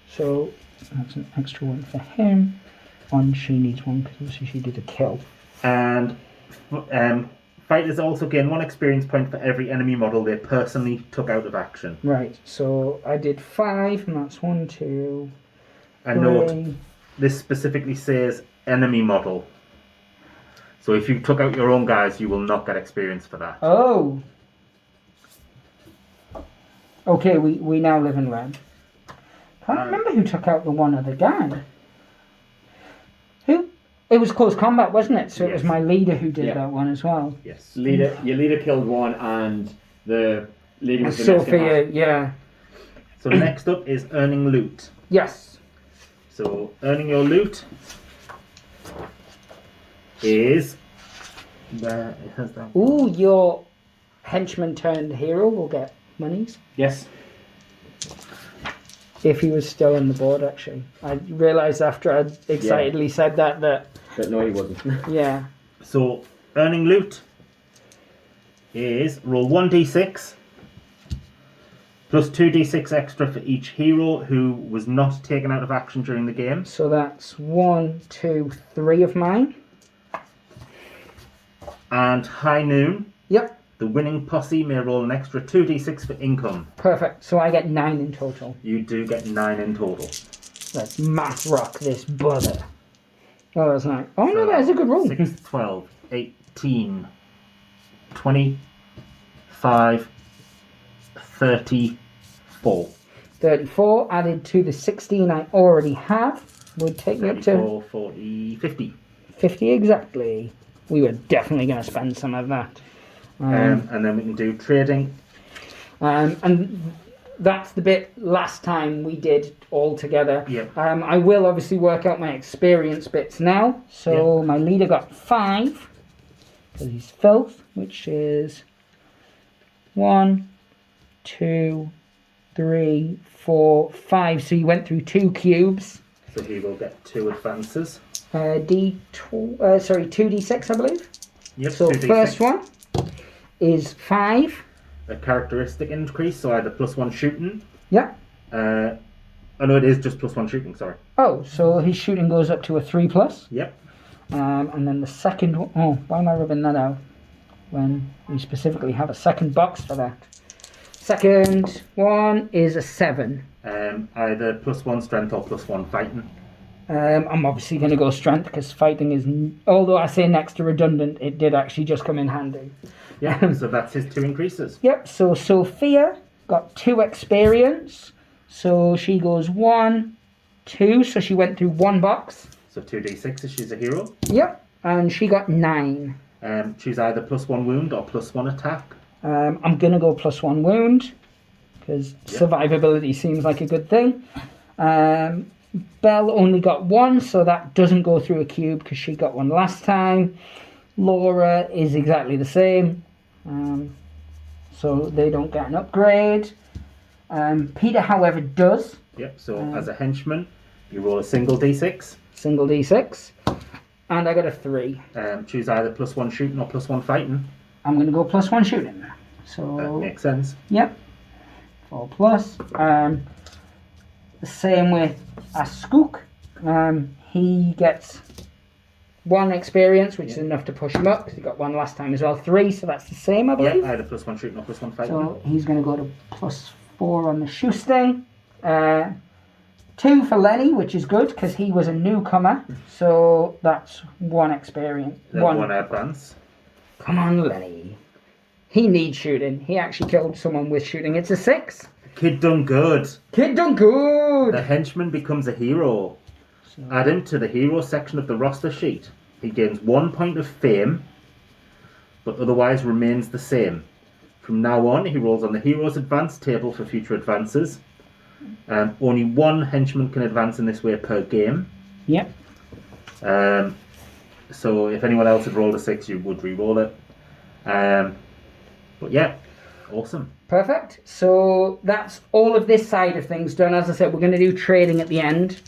Speaker 1: So that's an extra one for him. She needs one because obviously she did a kill.
Speaker 2: And fighters also gain 1 experience point for every enemy model they personally took out of action.
Speaker 1: Right, so I did 5, and that's 1, 2,
Speaker 2: And
Speaker 1: 3.
Speaker 2: note, this specifically says enemy model. So if you took out your own guys, you will not get experience for that.
Speaker 1: Oh! Okay, we now live in red. Can't remember who took out the one other guy. Who? It was close combat, wasn't it? So it was
Speaker 2: Yes.
Speaker 1: my leader who did
Speaker 3: Yeah.
Speaker 1: that one as well.
Speaker 2: Yes.
Speaker 3: Your leader killed one, and the lady was the next in
Speaker 1: Sophia,
Speaker 3: line.
Speaker 1: yeah.
Speaker 2: So next up is earning loot.
Speaker 1: Yes.
Speaker 2: So earning your loot is where it has that.
Speaker 1: Ooh, your henchman turned hero will get monies.
Speaker 3: Yes.
Speaker 1: If he was still on the board, actually. I realised after I excitedly said that,
Speaker 3: But no, he wasn't.
Speaker 1: yeah.
Speaker 2: So earning loot is roll 1d6 plus 2d6 extra for each hero who was not taken out of action during the game.
Speaker 1: So that's 1, 2, 3 of mine.
Speaker 2: And high noon,
Speaker 1: Yep.
Speaker 2: the winning posse may roll an extra 2d6 for income.
Speaker 1: Perfect. So I get 9 in total.
Speaker 2: You do get 9 in total.
Speaker 1: Let's math rock this brother. Oh, that's nice. Oh, no, that's a good roll.
Speaker 2: 6, 12, 18, 25, 34.
Speaker 1: 34 added to the 16 I already have would take me up to
Speaker 2: 34, 40, 50.
Speaker 1: 50 exactly. We were definitely going to spend some of that.
Speaker 2: And then we can do trading.
Speaker 1: And that's the bit last time we did all together.
Speaker 2: Yep.
Speaker 1: I will obviously work out my experience bits now. So my leader got 5 because he's filth, which is 1, 2, 3, 4, 5. So he went through 2 cubes.
Speaker 2: So he will get 2 advances.
Speaker 1: 2d6, I believe.
Speaker 2: Yep,
Speaker 1: So
Speaker 2: 2d6.
Speaker 1: first one is 5.
Speaker 2: A characteristic increase, so either +1 shooting.
Speaker 1: Yeah.
Speaker 2: Oh no, it is just +1 shooting, sorry.
Speaker 1: Oh, so his shooting goes up to a 3+.
Speaker 2: Yep.
Speaker 1: And then the second one, oh, why am I rubbing that out? When we specifically have a second box for that. Second one is a 7.
Speaker 2: Either +1 strength or +1 fighting.
Speaker 1: I'm obviously going to go strength because fighting is, although I say next to redundant, it did actually just come in handy.
Speaker 2: Yeah, so that's his 2 increases.
Speaker 1: Yep, so Sophia got 2 experience. So she goes 1, 2, so she went through 1 box.
Speaker 2: So 2d6 if she's a hero.
Speaker 1: Yep, and she got 9.
Speaker 2: Choose either +1 wound or +1 attack.
Speaker 1: I'm going to go +1 wound because survivability seems like a good thing. Belle only got 1, so that doesn't go through a cube because she got 1 last time. Laura is exactly the same, so they don't get an upgrade. Peter, however, does.
Speaker 2: Yep, so as a henchman, you roll a single d6.
Speaker 1: Single d6. And I got a 3.
Speaker 2: Choose either +1 shooting or +1 fighting.
Speaker 1: I'm going to go +1 shooting. So
Speaker 2: That makes sense.
Speaker 1: Yep. 4 plus. The same with a Skook. He gets 1 experience, which is enough to push him up, because he got 1 last time as well. 3, so that's the same, I believe.
Speaker 2: Yeah, I had a +1 shooting, or +1 fighting.
Speaker 1: So he's going to go to +4 on the shoe sting. 2 for Lenny, which is good, because he was a newcomer. So that's 1 experience.
Speaker 2: Then 1 advance.
Speaker 1: Come on, Lenny. He needs shooting. He actually killed someone with shooting. It's a 6.
Speaker 2: Kid done good.
Speaker 1: Kid done good.
Speaker 2: The henchman becomes a hero.
Speaker 1: So,
Speaker 2: Add him to the hero section of the roster sheet. He gains 1 point of fame, but otherwise remains the same. From now on, he rolls on the hero's advance table for future advances. Only 1 henchman can advance in this way per game.
Speaker 1: Yep.
Speaker 2: So if anyone else had rolled a 6, you would re-roll it. But yeah, awesome.
Speaker 1: Perfect. So that's all of this side of things done. As I said, we're going to do trading at the end.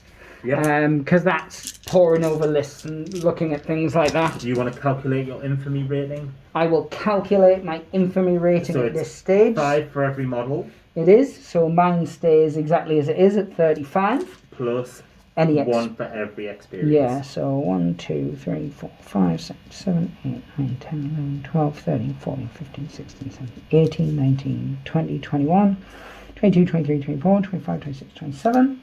Speaker 2: Yeah.
Speaker 1: Because that's poring over lists and looking at things like that.
Speaker 2: Do you want to calculate your infamy rating?
Speaker 1: I will calculate my infamy rating
Speaker 2: So
Speaker 1: at
Speaker 2: it's
Speaker 1: this stage.
Speaker 2: 5 for every model.
Speaker 1: It is. So mine stays exactly as it is at 35.
Speaker 2: Plus
Speaker 1: Any
Speaker 2: 1 for every experience.
Speaker 1: Yeah, so 1, 2, 3, 4, 5, 6, 7, 8, 9, 10, 11, 12, 13, 14, 15, 16, 17, 18, 19, 20, 21, 22, 23, 24, 25, 26, 27,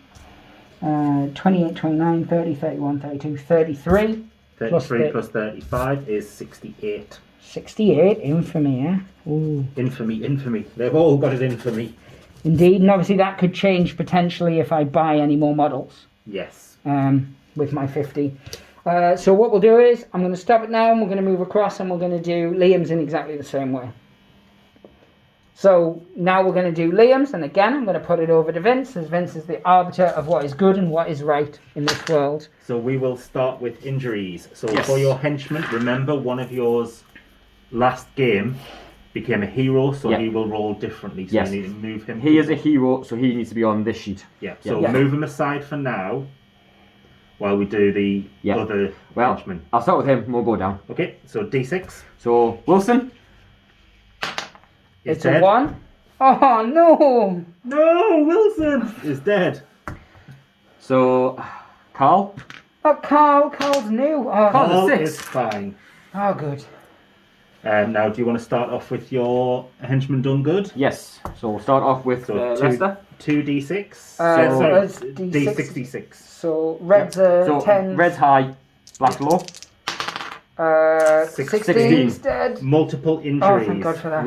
Speaker 1: 28, 29, 30, 31, 32, 33.
Speaker 2: 33 plus 35 is 68.
Speaker 1: 68, infamy, eh? Ooh.
Speaker 2: Infamy. They've all got it infamy.
Speaker 1: Indeed, and obviously that could change potentially if I buy any more models.
Speaker 2: Yes.
Speaker 1: With my 50. So what we'll do is, I'm going to stop it now and we're going to move across and we're going to do Liam's in exactly the same way. So now we're going to do Liam's, and again I'm going to put it over to Vince, as Vince is the arbiter of what is good and what is right in this world.
Speaker 2: So we will start with injuries. So
Speaker 3: Yes.
Speaker 2: for your henchman, remember one of yours last game became a hero, so he will roll differently. So
Speaker 3: Yes.
Speaker 2: you need to move him.
Speaker 3: He is a hero, so he needs to be on this sheet.
Speaker 2: Yeah. So
Speaker 1: Yeah.
Speaker 2: move him aside for now, while we do the other henchman.
Speaker 3: I'll start with him and we'll go down.
Speaker 2: Okay. So D6.
Speaker 3: So, Wilson.
Speaker 2: Is
Speaker 1: It's
Speaker 2: dead.
Speaker 1: a 1. Oh no!
Speaker 2: No, Wilson is dead.
Speaker 3: So, Carl.
Speaker 1: Oh, Carl's new. Oh,
Speaker 3: Carl.
Speaker 2: All
Speaker 3: 6.
Speaker 2: is fine.
Speaker 1: oh good.
Speaker 2: Now, do you want to start off with your henchman done good?
Speaker 3: Yes. So, we'll start off with
Speaker 2: So
Speaker 3: Lester.
Speaker 2: 2d6.
Speaker 1: So it's
Speaker 2: D66.
Speaker 1: So red's a
Speaker 3: So,
Speaker 1: 10.
Speaker 3: red's high, black's low.
Speaker 1: 16's dead.
Speaker 2: Multiple
Speaker 1: Oh,
Speaker 2: injuries.
Speaker 1: thank God for that.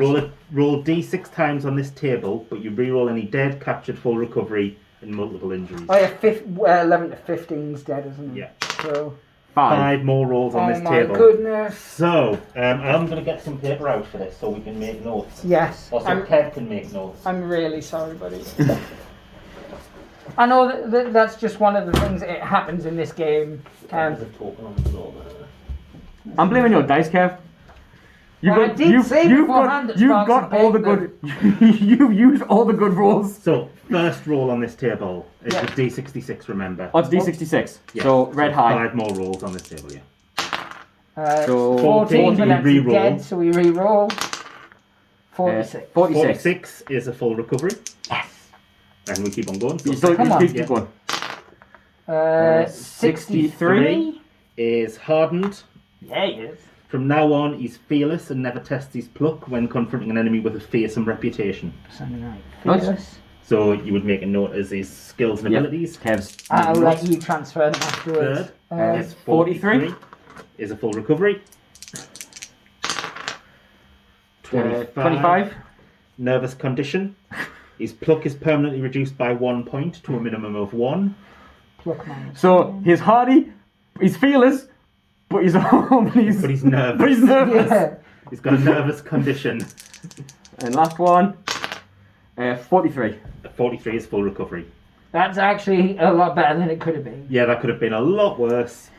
Speaker 2: Roll D6 times on this table, but you re-roll any dead, captured, full recovery, and multiple injuries.
Speaker 1: Oh yeah, 11 to 15's dead, isn't it?
Speaker 2: Yeah.
Speaker 1: So,
Speaker 2: 5 more rolls on
Speaker 1: oh
Speaker 2: this
Speaker 1: my
Speaker 2: table.
Speaker 1: goodness.
Speaker 2: So, I'm going to get some paper out for this so we can make notes.
Speaker 1: Yes.
Speaker 2: Also,
Speaker 1: I'm,
Speaker 2: Kev can make notes.
Speaker 1: I'm really sorry, buddy. I know that's just one of the things that happens in this game.
Speaker 2: There's a token on the floor there.
Speaker 3: I'm blaming your dice, Kev.
Speaker 1: Well, I did say beforehand that
Speaker 3: you've
Speaker 1: Sparks
Speaker 3: got
Speaker 1: had
Speaker 3: all the
Speaker 1: baked
Speaker 3: good. You've used all the good rolls.
Speaker 2: So, first roll on this table is
Speaker 1: Yeah.
Speaker 2: a D66, remember?
Speaker 3: Oh, it's D66.
Speaker 2: Yeah.
Speaker 3: So red high.
Speaker 2: 5 more rolls on this table, yeah.
Speaker 1: So 14,
Speaker 2: 14
Speaker 1: but that's
Speaker 2: re-roll.
Speaker 1: dead, so we re-roll. 46.
Speaker 3: 46.
Speaker 2: 46 is a full recovery.
Speaker 1: Yes.
Speaker 2: And we keep on going. So
Speaker 3: You still
Speaker 1: Come on.
Speaker 3: keep
Speaker 2: Yeah.
Speaker 3: going.
Speaker 1: 63.
Speaker 2: is hardened.
Speaker 1: Yeah, he is.
Speaker 2: From now on, he's fearless and never tests his pluck when confronting an enemy with a fearsome reputation.
Speaker 1: Something right.
Speaker 3: Nice.
Speaker 1: Fearless.
Speaker 2: So you would make a note as his skills and
Speaker 3: Yep.
Speaker 2: abilities.
Speaker 3: Kev's.
Speaker 1: I'll let you transfer them afterwards.
Speaker 2: Third is
Speaker 3: 43.
Speaker 2: Is a full recovery.
Speaker 3: 25.
Speaker 2: Nervous condition. His pluck is permanently reduced by 1 point to a minimum of 1.
Speaker 1: Pluck minus.
Speaker 3: So he's hardy, he's fearless, but he's
Speaker 2: But he's nervous.
Speaker 3: But he's nervous.
Speaker 1: Yeah.
Speaker 2: He's got a nervous condition.
Speaker 3: And last one, 43.
Speaker 2: 43 is full recovery.
Speaker 1: That's actually a lot better than it could have been.
Speaker 2: Yeah, that could have been a lot worse.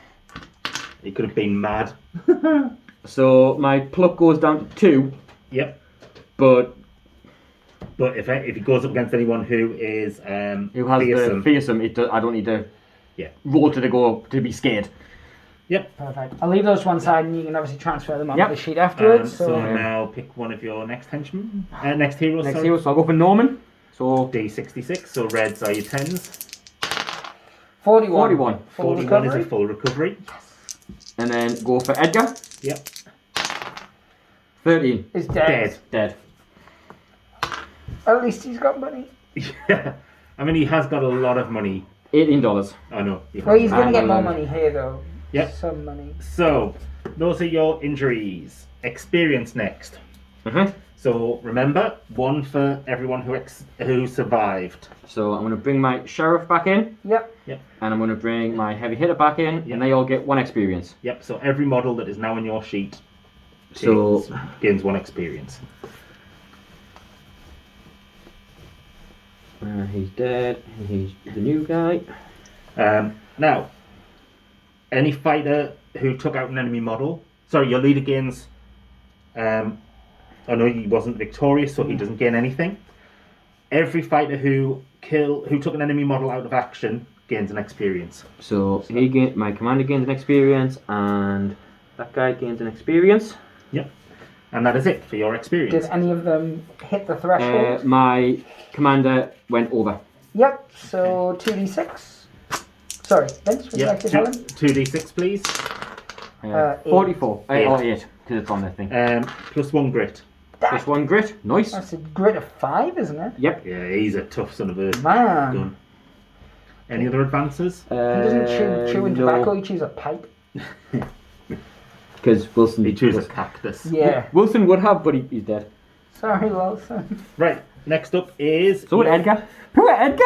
Speaker 2: He could have been mad.
Speaker 3: So my pluck goes down to 2,
Speaker 2: Yep.
Speaker 3: but
Speaker 2: But if he goes up against anyone who is
Speaker 3: who has
Speaker 2: fearsome,
Speaker 3: the fearsome, I don't need to
Speaker 2: Yeah.
Speaker 3: roll to be scared.
Speaker 2: Yep.
Speaker 1: Perfect. I'll leave those to one side, and you can obviously transfer them onto
Speaker 3: Yep.
Speaker 1: the sheet afterwards.
Speaker 2: So now pick one of your next henchmen. Next heroes.
Speaker 3: Next
Speaker 2: sorry.
Speaker 3: hero, so I'll go for Norman. So
Speaker 2: D66. So reds are your 10s.
Speaker 1: 41.
Speaker 3: 41.
Speaker 1: Full
Speaker 2: 41
Speaker 1: recovery.
Speaker 2: is a full recovery.
Speaker 3: And then go for Edgar.
Speaker 2: Yep.
Speaker 3: 13.
Speaker 1: Is dead.
Speaker 3: Dead.
Speaker 1: At least he's got money.
Speaker 2: Yeah. I mean, he has got a lot of money.
Speaker 3: $18.
Speaker 2: I know.
Speaker 1: Well, he's going to
Speaker 3: And
Speaker 1: get more
Speaker 3: 11.
Speaker 1: money here, though.
Speaker 2: Yep.
Speaker 1: Some money.
Speaker 2: So, those are your injuries. Experience next. So remember, 1 for everyone who survived.
Speaker 3: So I'm going to bring my sheriff back in.
Speaker 1: Yep.
Speaker 2: Yep.
Speaker 3: And I'm going to bring my heavy hitter back in,
Speaker 2: Yep.
Speaker 3: and they all get 1 experience.
Speaker 2: Yep. So every model that is now on your sheet
Speaker 3: So
Speaker 2: gains 1 experience.
Speaker 3: he's dead, and he's the new guy.
Speaker 2: Now, any fighter who took out an enemy model, sorry, your leader gains. I know he wasn't victorious, so he doesn't gain anything. Every fighter who took an enemy model out of action gains an experience.
Speaker 3: So my commander gains an experience, and that guy gains an experience.
Speaker 2: Yep. And that is it for your experience.
Speaker 1: Did any of them hit the threshold?
Speaker 3: My commander went over.
Speaker 1: Yep. So 2d6. Sorry, Vince, would you like to tell him?
Speaker 2: 2d6, please.
Speaker 3: 44.
Speaker 2: Eight.
Speaker 3: Or 8, because it's on that thing.
Speaker 2: Plus 1 grit.
Speaker 3: Plus 1 grit. Nice.
Speaker 1: That's a grit of 5, isn't it?
Speaker 3: Yep.
Speaker 2: Yeah, he's a tough son of a
Speaker 1: Man.
Speaker 2: gun. Any other advances?
Speaker 1: He doesn't chew in tobacco,
Speaker 3: No,
Speaker 1: he chews a pipe.
Speaker 3: because Wilson.
Speaker 2: He chews a cactus.
Speaker 1: Yeah.
Speaker 3: Wilson would have, but he's dead.
Speaker 1: Sorry, Wilson.
Speaker 2: Right, next up is...
Speaker 3: So would Edgar. Who are Edgar?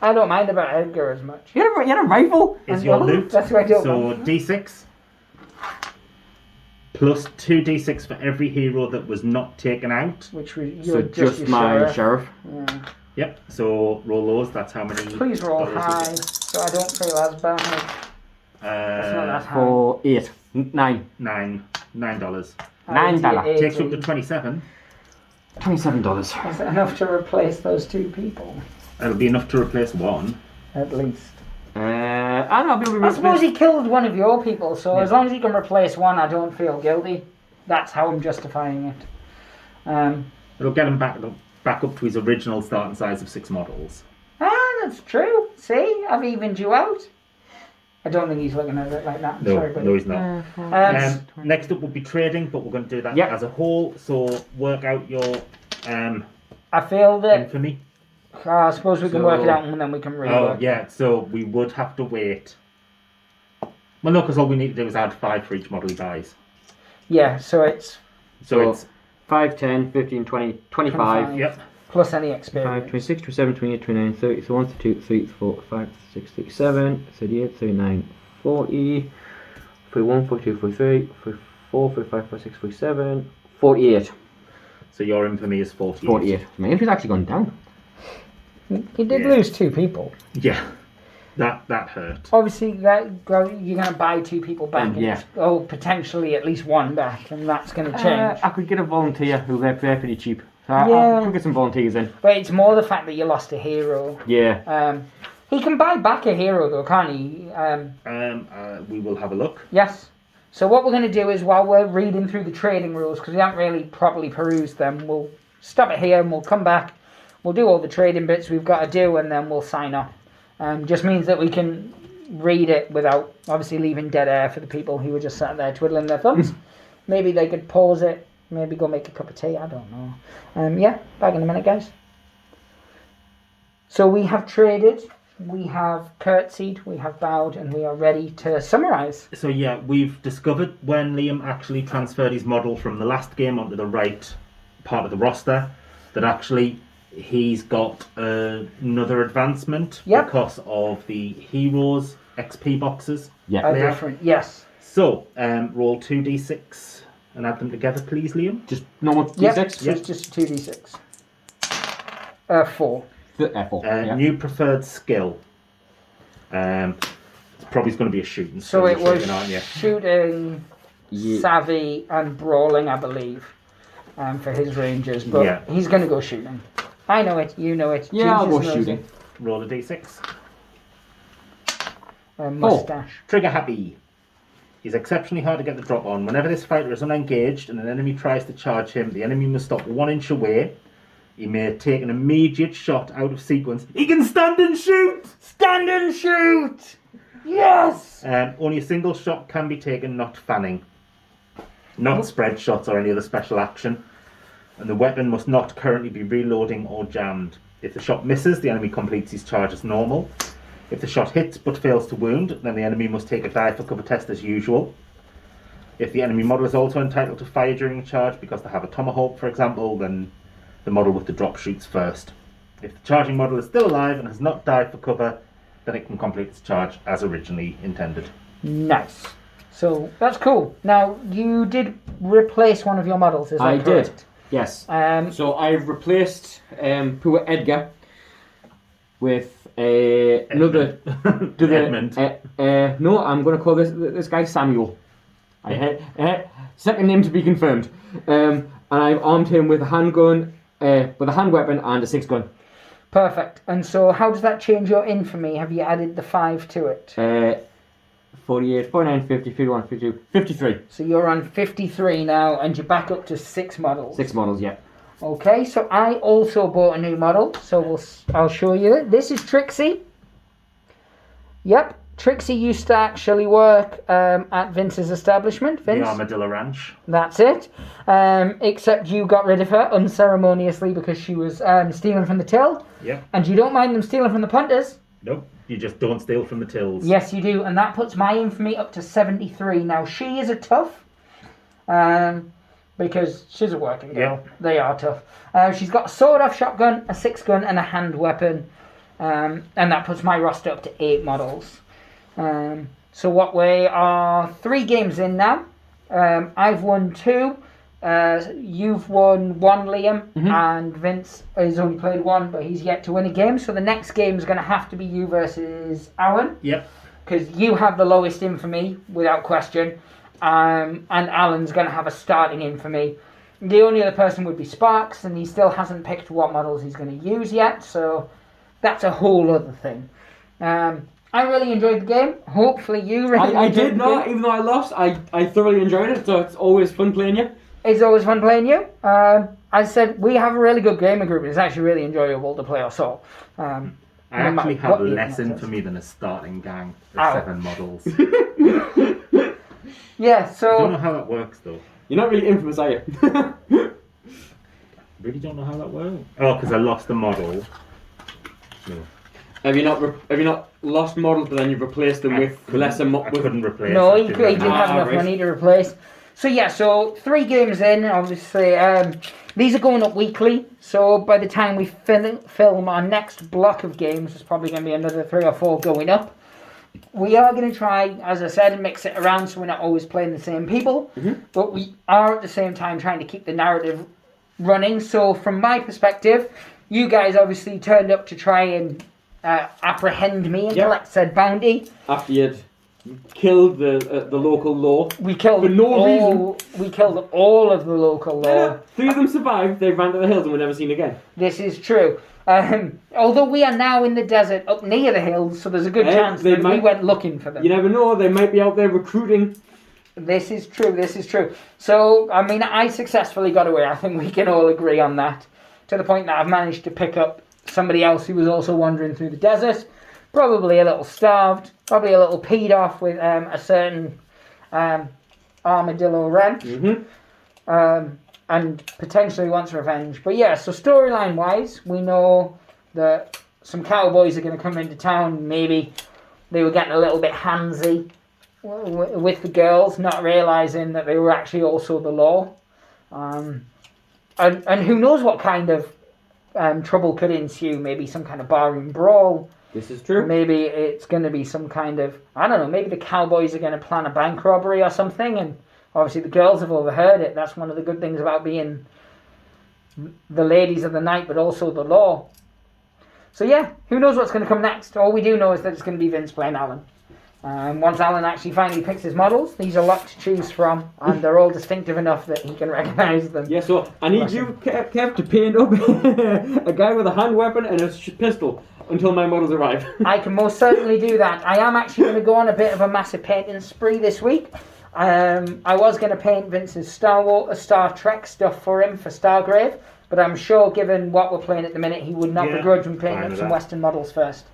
Speaker 1: I don't mind about Edgar as much.
Speaker 3: You had a rifle.
Speaker 2: Is your loot.
Speaker 1: That's what I don't
Speaker 2: So
Speaker 1: mind.
Speaker 2: d6 plus 2d6 for every hero that was not taken out.
Speaker 1: Which was
Speaker 3: So
Speaker 1: you're
Speaker 3: just
Speaker 1: your
Speaker 3: my
Speaker 1: sheriff.
Speaker 3: sheriff.
Speaker 1: Yeah.
Speaker 2: Yep, so roll those, that's how many...
Speaker 1: Please roll
Speaker 2: dollars you
Speaker 1: high,
Speaker 2: get.
Speaker 1: so I don't feel as bad. That's not that high.
Speaker 3: For 8. 9.
Speaker 2: $9.
Speaker 3: $9.
Speaker 2: Takes you up to 27.
Speaker 3: $27.
Speaker 1: Is it enough to replace those 2 people?
Speaker 2: That'll be enough to replace 1.
Speaker 1: At least.
Speaker 3: And I'll be able
Speaker 1: I
Speaker 3: to
Speaker 1: suppose he killed one of your people, so
Speaker 2: Yeah.
Speaker 1: as long as he can replace 1, I don't feel guilty. That's how I'm justifying it.
Speaker 2: It'll get him back up to his original starting size of 6 models.
Speaker 1: That's true. See, I've evened you out. I don't think he's looking at it like that. I'm sorry, buddy.
Speaker 2: No, he's not. Next up will be trading, but we're going to do that
Speaker 3: Yep.
Speaker 2: as a whole. So work out your
Speaker 1: I feel that.
Speaker 2: infamy.
Speaker 1: I suppose we can work it
Speaker 3: So-
Speaker 1: out and then we can rework.
Speaker 2: Oh, yeah, so we would have to wait. Well, no, because all we need to do is add 5 for each model he buys.
Speaker 1: Yeah, so it's
Speaker 2: So it's
Speaker 3: 5, 10, 15, 20, 25.
Speaker 2: yep.
Speaker 1: plus any
Speaker 3: 5,
Speaker 1: experience.
Speaker 3: 26, 27, 28, 29, 30, so 1, 2, 3, 4, 5, 6, 37, 38, 39, 40, 41, 42, 43, 44, 45, 46, 47, 48.
Speaker 2: So your infamy is 48.
Speaker 3: 48. My infamy's actually gone down.
Speaker 1: He did
Speaker 2: Yeah.
Speaker 1: lose 2 people.
Speaker 2: Yeah, that hurt.
Speaker 1: Obviously, you're going to buy 2 people back. And
Speaker 3: Yeah.
Speaker 1: potentially at least 1 back, and that's going to change.
Speaker 3: I could get a volunteer who they're pretty cheap. So
Speaker 1: Yeah.
Speaker 3: I could get some volunteers in.
Speaker 1: But it's more the fact that you lost a hero.
Speaker 3: Yeah.
Speaker 1: He can buy back a hero though, can't he?
Speaker 2: We will have a look.
Speaker 1: Yes. So what we're going to do is, while we're reading through the trading rules, because we haven't really properly perused them, we'll stop it here and we'll come back. We'll do all the trading bits we've got to do, and then we'll sign off. Just means that we can read it without obviously leaving dead air for the people who were just sat there twiddling their thumbs. Maybe they could pause it, maybe go make a cup of tea, I don't know. Yeah, back in a minute, guys. So we have traded, we have curtsied, we have bowed, and we are ready to summarise.
Speaker 2: So yeah, we've discovered when Liam actually transferred his model from the last game onto the right part of the roster, that actually he's got another advancement
Speaker 1: Yep.
Speaker 2: because of the heroes XP boxes.
Speaker 3: Yeah.
Speaker 1: A
Speaker 2: Yeah.
Speaker 1: different, yes.
Speaker 2: So roll 2d6 and add them together, please, Liam.
Speaker 3: Just normal
Speaker 1: Yep,
Speaker 3: D6?
Speaker 1: so it's just 2d6. 4.
Speaker 3: Apple. Yeah.
Speaker 2: New preferred skill. Probably going to be a shooting.
Speaker 1: So
Speaker 2: skill
Speaker 1: it
Speaker 2: you're
Speaker 1: was
Speaker 2: taking, aren't you?
Speaker 1: shooting,
Speaker 3: Yeah.
Speaker 1: savvy, and brawling, I believe, for his rangers. But
Speaker 2: Yeah.
Speaker 1: he's going to go shooting. I know it, you know it.
Speaker 3: Yeah, I'll go
Speaker 1: Jesus knows
Speaker 3: shooting.
Speaker 1: it.
Speaker 2: Roll a d6.
Speaker 1: mustache.
Speaker 2: Trigger happy. He's exceptionally hard to get the drop on. Whenever this fighter is unengaged and an enemy tries to charge him, the enemy must stop 1 inch away. He may take an immediate shot out of sequence. He can stand and shoot!
Speaker 1: Stand and shoot! Yes!
Speaker 2: Only a single shot can be taken, not fanning. Not spread shots or any other special action. And the weapon must not currently be reloading or jammed. If the shot misses, the enemy completes his charge as normal. If the shot hits but fails to wound, then the enemy must take a die for cover test as usual. If the enemy model is also entitled to fire during a charge because they have a tomahawk, for example, then the model with the drop shoots first. If the charging model is still alive and has not died for cover, then it can complete its charge as originally intended.
Speaker 1: Nice. So that's cool. Now, you did replace one of your models, is that correct?
Speaker 3: I did, yes. So I've replaced poor Edgar with another...
Speaker 2: Edmund.
Speaker 3: No, I'm going to call this guy Samuel. Second name to be confirmed. And I've armed him with a handgun, with a hand weapon and a 6-gun.
Speaker 1: Perfect. And so how does that change your infamy? Have you added the 5 to it?
Speaker 3: 48, 49, 50, 51, 52, 53.
Speaker 1: So you're on 53 now, and you're back up to 6 models.
Speaker 3: 6 models, yeah.
Speaker 1: Okay, so I also bought a new model, so I'll show you it. This is Trixie. Yep, Trixie used to actually work at Vince's establishment. Vince?
Speaker 2: The Armadillo Ranch.
Speaker 1: That's it. Except you got rid of her unceremoniously because she was stealing from the till.
Speaker 2: Yep.
Speaker 1: And you don't mind them stealing from the punters.
Speaker 2: Nope. You just don't steal from the tills.
Speaker 1: Yes, you do, and that puts my infamy up to 73. Now, she is a tough, because she's a working girl.
Speaker 2: Yep.
Speaker 1: They are tough. She's got a sword-off shotgun, a 6-gun, and a hand weapon, and that puts my roster up to 8 models. So what we are 3 games in now. I've won 2. You've won 1, Liam, and Vince has only played 1, but he's yet to win a game. So the next game is going to have to be you versus Alan.
Speaker 2: Yep.
Speaker 1: Because you have the lowest infamy, without question, and Alan's going to have a starting infamy. The only other person would be Sparks, and he still hasn't picked what models he's going to use yet, so that's a whole other thing. I really enjoyed the game. Hopefully you really
Speaker 3: I
Speaker 1: enjoyed
Speaker 3: did
Speaker 1: the
Speaker 3: not,
Speaker 1: game.
Speaker 3: even though I lost, I thoroughly enjoyed it, so it's always fun playing you.
Speaker 1: It's always fun playing you. As I said, we have a really good gamer group. It's actually really enjoyable to play us all.
Speaker 2: I actually have less infamy than a starting gang of 7 models.
Speaker 1: Yeah, so...
Speaker 2: I don't know how that works, though.
Speaker 3: You're not really infamous, are you?
Speaker 2: Really don't know how that works. Oh, because I lost the model. No.
Speaker 3: Have you not lost models, but then you've replaced them with lesser models?
Speaker 2: I couldn't replace.
Speaker 1: No,
Speaker 2: I
Speaker 1: he didn't have enough
Speaker 3: right.
Speaker 1: money to replace. So yeah, so 3 games in, obviously. These are going up weekly, so by the time we film our next block of games, there's probably going to be another 3 or 4 going up. We are going to try, as I said, mix it around so we're not always playing the same people, but we are at the same time trying to keep the narrative running. So from my perspective, you guys obviously turned up to try and apprehend me and collect said bounty.
Speaker 3: After you'd killed the local law.
Speaker 1: We killed
Speaker 3: for no reason.
Speaker 1: We killed all of the local law.
Speaker 3: Yeah, 3 of them survived. They ran to the hills and were never seen again.
Speaker 1: This is true. Although we are now in the desert up near the hills, so there's a good chance that we went looking for them.
Speaker 3: You never know. They might be out there recruiting.
Speaker 1: This is true. This is true. So, I mean, I successfully got away. I think we can all agree on that. To the point that I've managed to pick up somebody else who was also wandering through the desert. Probably a little starved. Probably a little peed off with a certain armadillo ranch. And potentially wants revenge. But yeah, so storyline-wise, we know that some cowboys are going to come into town. Maybe they were getting a little bit handsy with the girls, not realising that they were actually also the law. And who knows what kind of trouble could ensue. Maybe some kind of barroom brawl.
Speaker 3: This is true.
Speaker 1: Maybe it's going to be some kind of, I don't know, maybe the cowboys are going to plan a bank robbery or something, and obviously the girls have overheard it. That's one of the good things about being the ladies of the night, but also the law. So yeah, who knows what's going to come next? All we do know is that it's going to be Vince playing Alan. Once Alan actually finally picks his models, these are a lot to choose from, and they're all distinctive enough that he can recognise them.
Speaker 3: Yeah, so I need you, Kev, to paint up a guy with a hand weapon and a pistol until my models arrive.
Speaker 1: I can most certainly do that. I am actually going to go on a bit of a massive painting spree this week. I was going to paint Vince's Star Trek stuff for him for Stargrave, but I'm sure, given what we're playing at the minute, he would not begrudge me painting up some Western models first.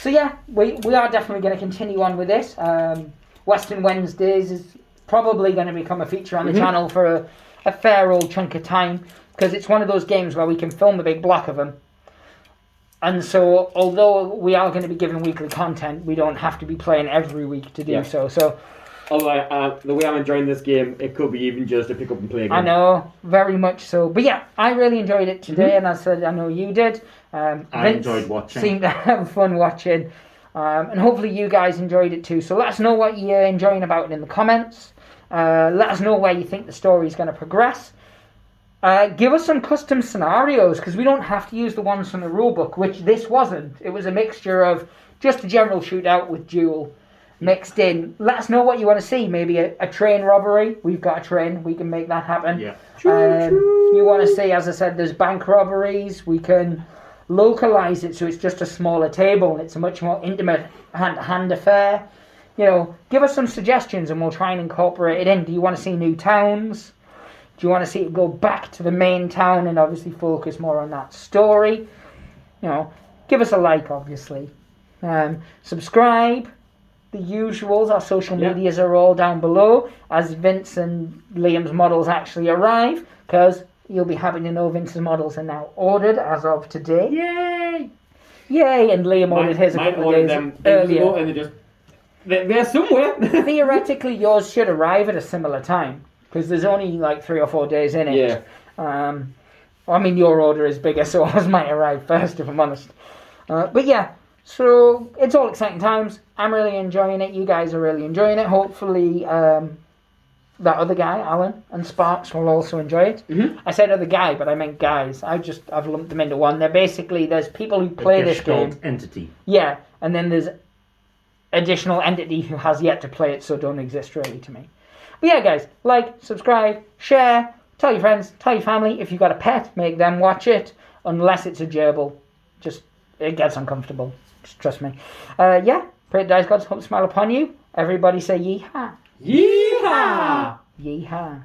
Speaker 1: So yeah, we are definitely going to continue on with this. Western Wednesdays is probably going to become a feature on the channel for a fair old chunk of time, because it's one of those games where we can film a big block of them. And so, although we are going to be giving weekly content, we don't have to be playing every week to do so. So,
Speaker 3: although the way I'm enjoying this game, it could be even just a pick up and play game.
Speaker 1: I know, very much so. But yeah, I really enjoyed it today, and I said I know you did.
Speaker 2: I enjoyed watching.
Speaker 1: Seemed to have fun watching, and hopefully you guys enjoyed it too. So let us know what you're enjoying about it in the comments. Let us know where you think the story is going to progress. Give us some custom scenarios, because we don't have to use the ones from the rulebook, which this wasn't. It was a mixture of just a general shootout with duel mixed in. Let us know what you want to see. Maybe a train robbery. We've got a train. We can make that happen.
Speaker 2: Yeah.
Speaker 1: You want to see, as I said, there's bank robberies. We can localize it so it's just a smaller table and it's a much more intimate hand-to-hand affair. You know, give us some suggestions and we'll try and incorporate it in. Do you want to see new towns? Do you want to see it go back to the main town and obviously focus more on that story? You know, give us a like, obviously. Subscribe. The usuals. Our social medias are all down below as Vince and Liam's models actually arrive, because you'll be happy to know Vince's models are now ordered as of today.
Speaker 3: Yay!
Speaker 1: Yay! And Liam ordered his a couple of days earlier.
Speaker 3: And they're somewhere.
Speaker 1: Theoretically, yours should arrive at a similar time, because there's only like 3 or 4 days in it. Yeah. I mean, your order is bigger, so ours might arrive first, if I'm honest. But yeah, so it's all exciting times. I'm really enjoying it. You guys are really enjoying it. Hopefully, that other guy, Alan, and Sparks will also enjoy it. I said other guy, but I meant guys. I've lumped them into one. There's people who play this game.
Speaker 2: Entity.
Speaker 1: Yeah, and then there's additional entity who has yet to play it, so don't exist really to me. But yeah, guys, like, subscribe, share, tell your friends, tell your family. If you've got a pet, make them watch it, unless it's a gerbil. Just, it gets uncomfortable. Just trust me. Yeah, pray the dice gods hope to smile upon you. Everybody say yeehaw.
Speaker 3: Yeehaw!
Speaker 1: Yeehaw.